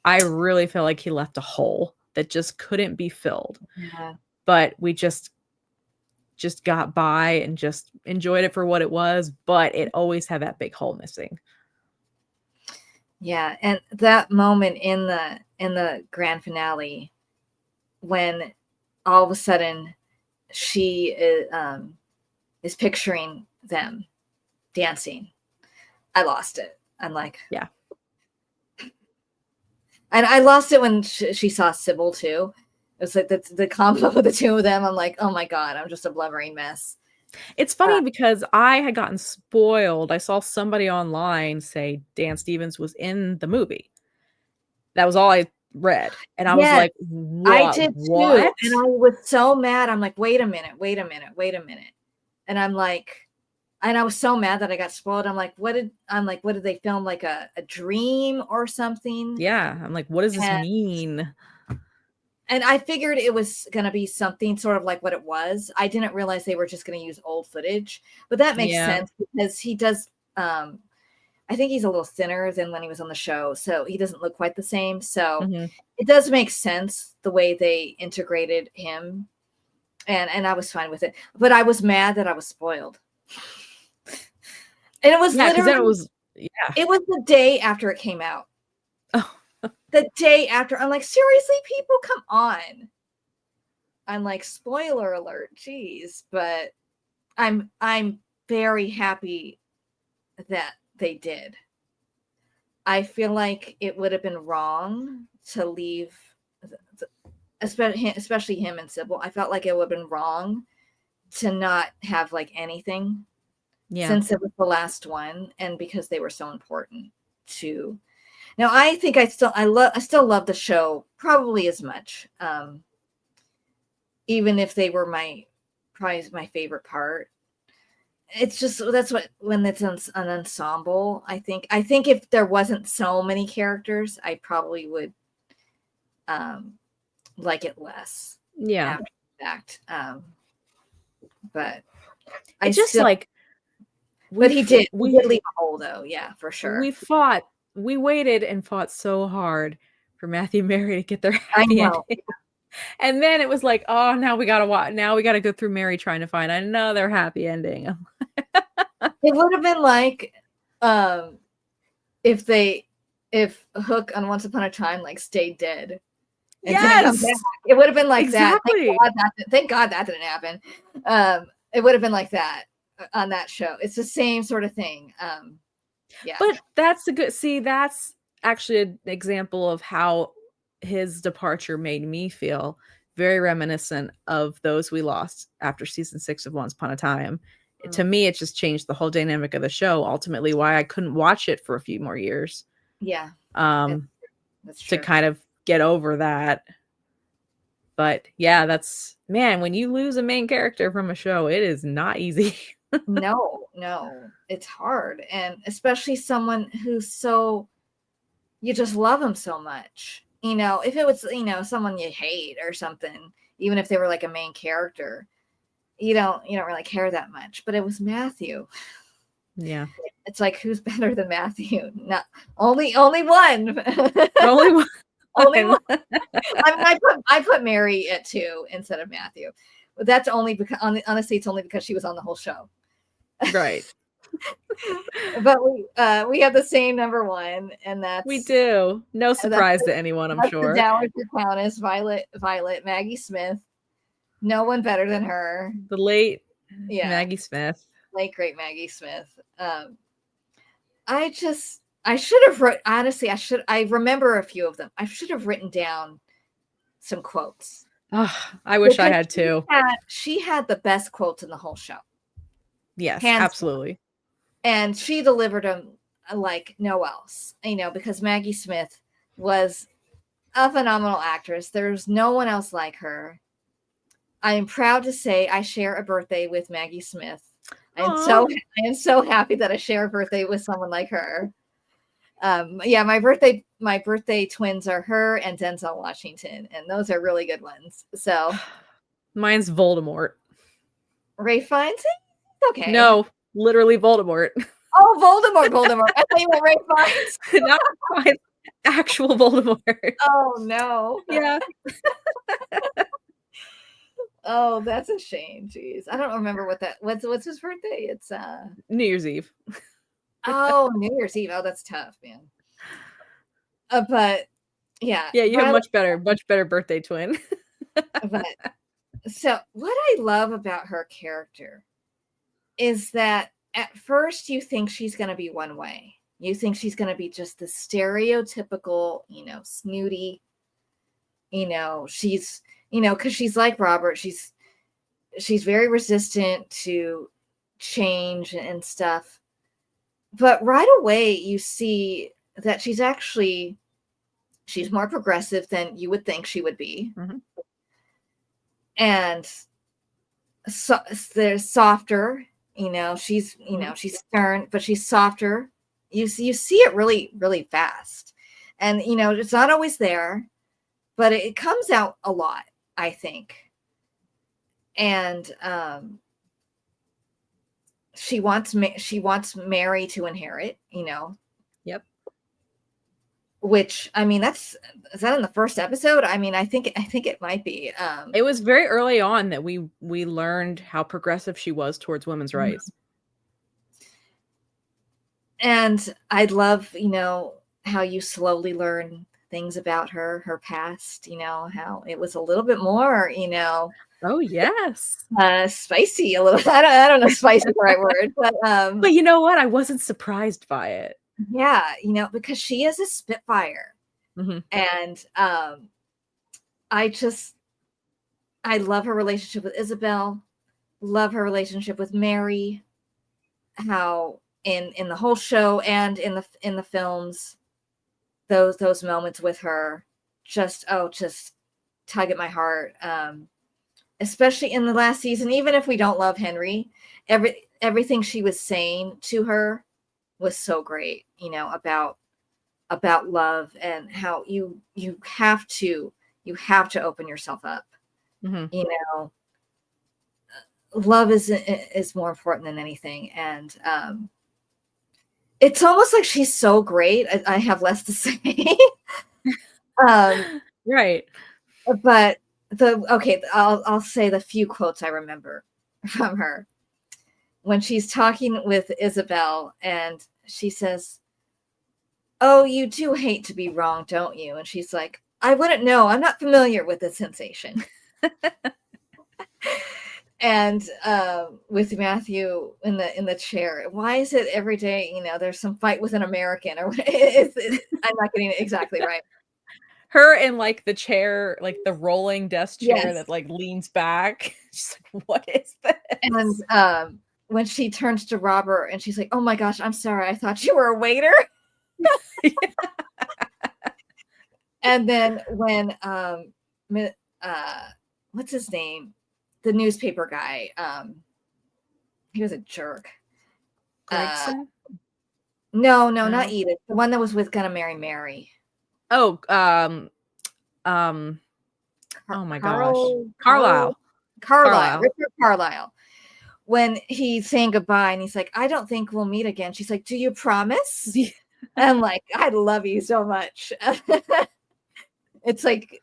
I really feel like he left a hole that just couldn't be filled. Yeah. But we just got by and just enjoyed it for what it was, but it always had that big hole missing. Yeah, and that moment in the grand finale when all of a sudden she is picturing them dancing, I lost it. I'm like, yeah. And I lost it when she saw Sybil too. It was like the combo of the two of them. I'm like, oh my God, I'm just a blubbering mess. It's funny because I had gotten spoiled. I saw somebody online say Dan Stevens was in the movie. That was all I read. And I was like, what? I did too. And I was so mad. I'm like, wait a minute. And I'm like, and I was so mad that I got spoiled. I'm like, what did they film? Like a dream or something? Yeah. I'm like, what does this mean? And I figured it was going to be something sort of like what it was. I didn't realize they were just going to use old footage, but that makes sense because he does. I think he's a little thinner than when he was on the show, so he doesn't look quite the same. So it does make sense the way they integrated him, and I was fine with it. But I was mad that I was spoiled, and it was literally it was the day after it came out. Oh. The day after, I'm like, seriously, people, come on. I'm like, spoiler alert, geez. But I'm very happy that they did. I feel like it would have been wrong to leave, especially him and Sybil. I felt like it would have been wrong to not have like anything, since it was the last one, and because they were so important to. Now, I think I still love the show probably as much, even if they were probably my favorite part. It's just when it's an ensemble. I think if there wasn't so many characters, I probably would like it less. Yeah. After the fact, but I just like But he did leave a hole, though. Yeah, for sure. We waited and fought so hard for Matthew and Mary to get their I happy know. ending. And then it was like, oh, now we gotta go through Mary trying to find another happy ending. It would have been like if Hook on Once Upon a Time like stayed dead. And didn't come back. It would have been like exactly. that. Thank God that didn't happen. It would have been like that on that show. It's the same sort of thing. Yeah. But that's that's actually an example of how his departure made me feel. Very reminiscent of those we lost after season 6 of Once Upon a Time. To me, it just changed the whole dynamic of the show. Ultimately, why I couldn't watch it for a few more years. Yeah. That's true. To kind of get over that. But yeah, man, when you lose a main character from a show, it is not easy. No, it's hard. And especially someone who's you just love them so much. If it was, someone you hate or something, even if they were like a main character, you don't really care that much. But it was Matthew. Yeah. It's like, who's better than Matthew? Not only one. Only one. Only one. I put Mary at 2 instead of Matthew. But that's only because honestly, it's only because she was on the whole show. Right. But we have the same number 1, and that's we do. No surprise to anyone, I'm sure. The Dowager Countess, Violet, Maggie Smith. No one better than her. The late Maggie Smith. Late great Maggie Smith. I should have I remember a few of them. I should have written down some quotes. Oh, I wish I had too. She had the best quotes in the whole show. Yes, absolutely. And she delivered them like no else, because Maggie Smith was a phenomenal actress. There's no one else like her. I am proud to say I share a birthday with Maggie Smith. I am so happy that I share a birthday with someone like her. My birthday twins are her and Denzel Washington, and those are really good ones. So mine's Voldemort. Ray Fiennes? Okay. No, literally Voldemort. Oh, Voldemort. I thought you meant Ray Fiennes. Not Fiennes, actual Voldemort. Oh no. Yeah. Oh, that's a shame. Jeez. I don't remember what's his birthday? It's New Year's Eve. Oh, New Year's Eve. Oh, that's tough, man. But yeah. Yeah, you have much better birthday twin. But so what I love about her character is that at first you think she's going to be one way. You think she's going to be just the stereotypical, snooty, she's, because she's like Robert, she's very resistant to change and stuff. But right away you see that she's more progressive than you would think she would be. Mm-hmm. And so they're softer, she's, she's stern, but she's softer. You see it really, really fast. And, it's not always there, but it comes out a lot, I think. And she wants Mary to inherit, Yep. Which, I mean, is that in the first episode? I mean, I think it might be. It was very early on that we learned how progressive she was towards women's rights. And I'd love, how you slowly learn things about her past, how it was a little bit more, Oh yes. Spicy a little. I don't know if spicy is the right word, but you know what? I wasn't surprised by it. Yeah, because she is a spitfire. Mm-hmm. And I love her relationship with Isabel, love her relationship with Mary, how in the whole show and in the films, those moments with her just tug at my heart. Especially in the last season, even if we don't love Henry, everything she was saying to her was so great, about love and how you have to open yourself up. Mm-hmm. love is more important than anything. And it's almost like she's so great. I have less to say. um, Right. but I'll say the few quotes I remember from her when she's talking with Isabel, and she says, "Oh, you do hate to be wrong, don't you?" And she's like, "I wouldn't know. I'm not familiar with the sensation." And with Matthew in the chair, why is it every day, there's some fight with an American, or I'm not getting it exactly right. Her in like the chair, like the rolling desk chair Yes. that like leans back. She's like, what is this? And when she turns to Robert and she's like, "Oh my gosh, I'm sorry. I thought you were a waiter." And then when what's his name? The newspaper guy. He was a jerk. Gregson? No, not Edith. The one that was with Gonna Marry Mary. Oh, oh my gosh. Carlisle. Richard Carlisle. When he's saying goodbye and he's like, "I don't think we'll meet again." She's like, "Do you promise?" I'm like, "I love you so much." It's like,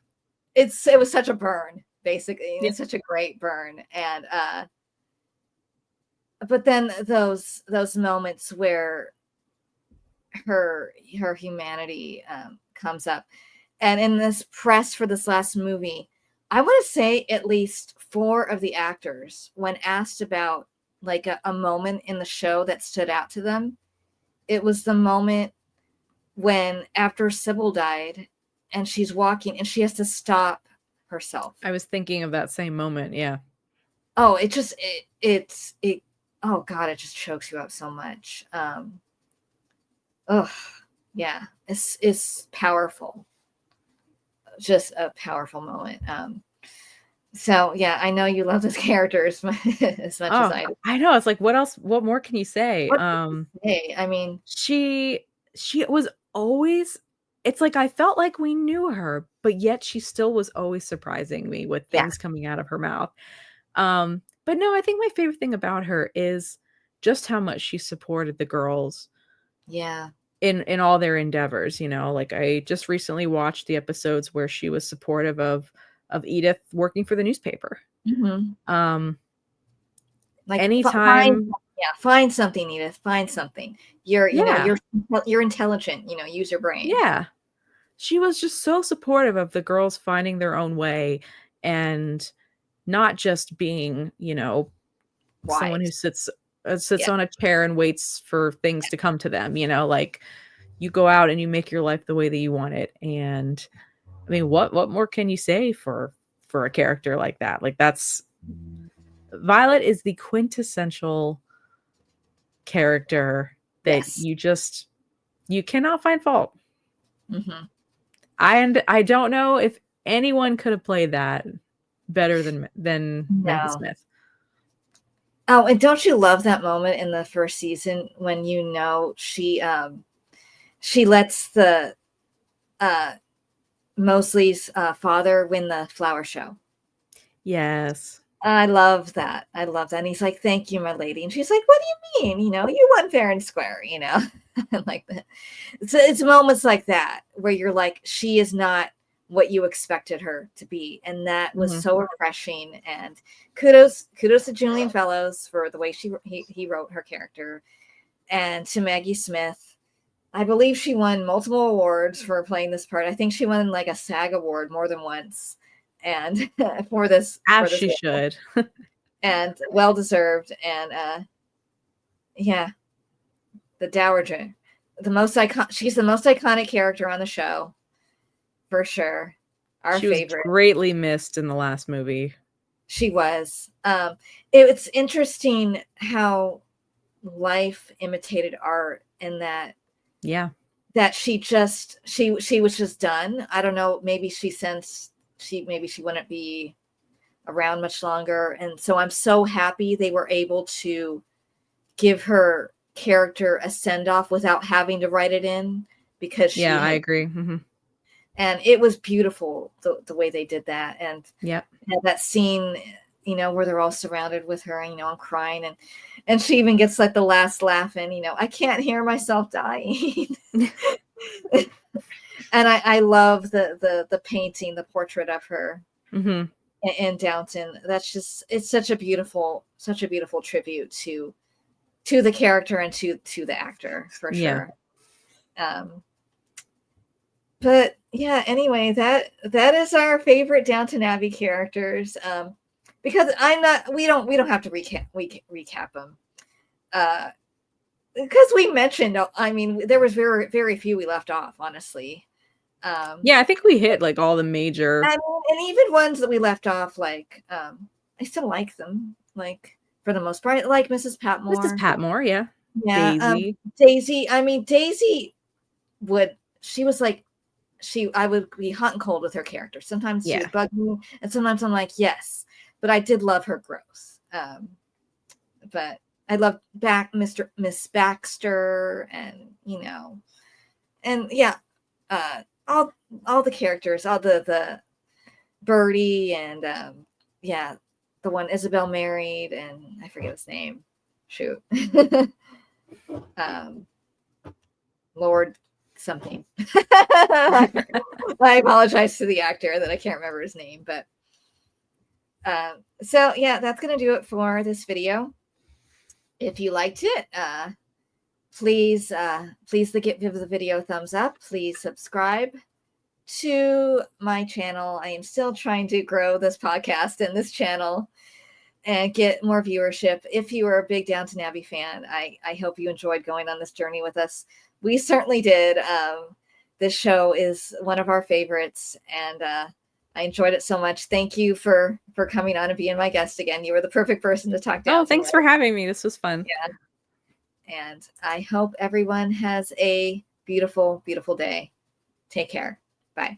it was such a burn, basically. It's such a great burn. And but then those moments where her humanity comes up. And in this press for this last movie, I want to say at least 4 of the actors, when asked about like a moment in the show that stood out to them, it was the moment when after Sybil died and she's walking and she has to stop herself. I was thinking of that same moment. Yeah. Oh, oh God, it just chokes you up so much. Yeah, it's powerful. Just a powerful moment. So yeah, I know you love this character as much as I do. I know. It's like, what else? What more can you say? I mean, she was always. It's like I felt like we knew her, but yet she still was always surprising me with things coming out of her mouth. But no, I think my favorite thing about her is just how much she supported the girls. Yeah. In all their endeavors, like I just recently watched the episodes where she was supportive of Edith working for the newspaper. Mm-hmm. Like anytime, find something, Edith. Find something. You're intelligent. Use your brain. Yeah, she was just so supportive of the girls finding their own way, and not just being, someone who sits on a chair and waits for things to come to them. Like you go out and you make your life the way that you want it. And I mean, what more can you say for a character like that? Like Violet is the quintessential character that you cannot find fault. Mm-hmm. And I don't know if anyone could have played that better than Maggiesmith. Oh, and don't you love that moment in the first season when she lets the Mosley's father win the flower show? Yes. I love that. And he's like, "Thank you, my lady." And she's like, "What do you mean? You won fair and square, like that. It's moments like that where you're like, she is not what you expected her to be. And that was so refreshing. And kudos to Julian Fellows for the way he wrote her character. And to Maggie Smith. I believe she won multiple awards for playing this part. I think she won like a SAG award more than once. And for this, she should. And well deserved. And the Dowager, she's the most iconic character on the show, for sure. She favorite. Was greatly missed in the last movie. She was. It's interesting how life imitated art, and that she was just done. I don't know. Maybe she sensed she wouldn't be around much longer, and so I'm so happy they were able to give her character a send-off without having to write it in, because I agree. Mm-hmm. And it was beautiful the way they did that. And yeah, that scene you know, where they're all surrounded with her, and, you know, I'm crying, and she even gets like the last laugh, and, you know, I can't hear myself dying. And I love the painting, the portrait of her in Downton. That's just, it's such a beautiful tribute to the character and to the actor, for sure. But yeah, anyway, that is our favorite Downton Abbey characters. Because we don't have to recap them. Because we mentioned, I mean, there was very, very few we left off, honestly. Yeah, I think we hit like all the major, and even ones that we left off, like, I still like them, like, for the most part, like Mrs. Patmore. Yeah. Daisy. Daisy. I mean, Daisy I would be hot and cold with her character. Sometimes she would bug me, and sometimes I'm like, yes, but I did love her growth. But I love Miss Baxter, and, you know, and yeah, all the characters, all the Birdie, and the one Isabel married, and I forget his name. Shoot. Lord something. I apologize to the actor that I can't remember his name, but so yeah, that's gonna do it for this video. If you liked it, please give the video a thumbs up. Please subscribe to my channel. I am still trying to grow this podcast and this channel and get more viewership. If you are a big Downton Abbey fan, I hope you enjoyed going on this journey with us. We certainly did. This show is one of our favorites, and I enjoyed it so much. Thank you for coming on and being my guest again. You were the perfect person to talk Downton. Oh, thanks for having me. This was fun. Yeah. And I hope everyone has a beautiful, beautiful day. Take care. Bye.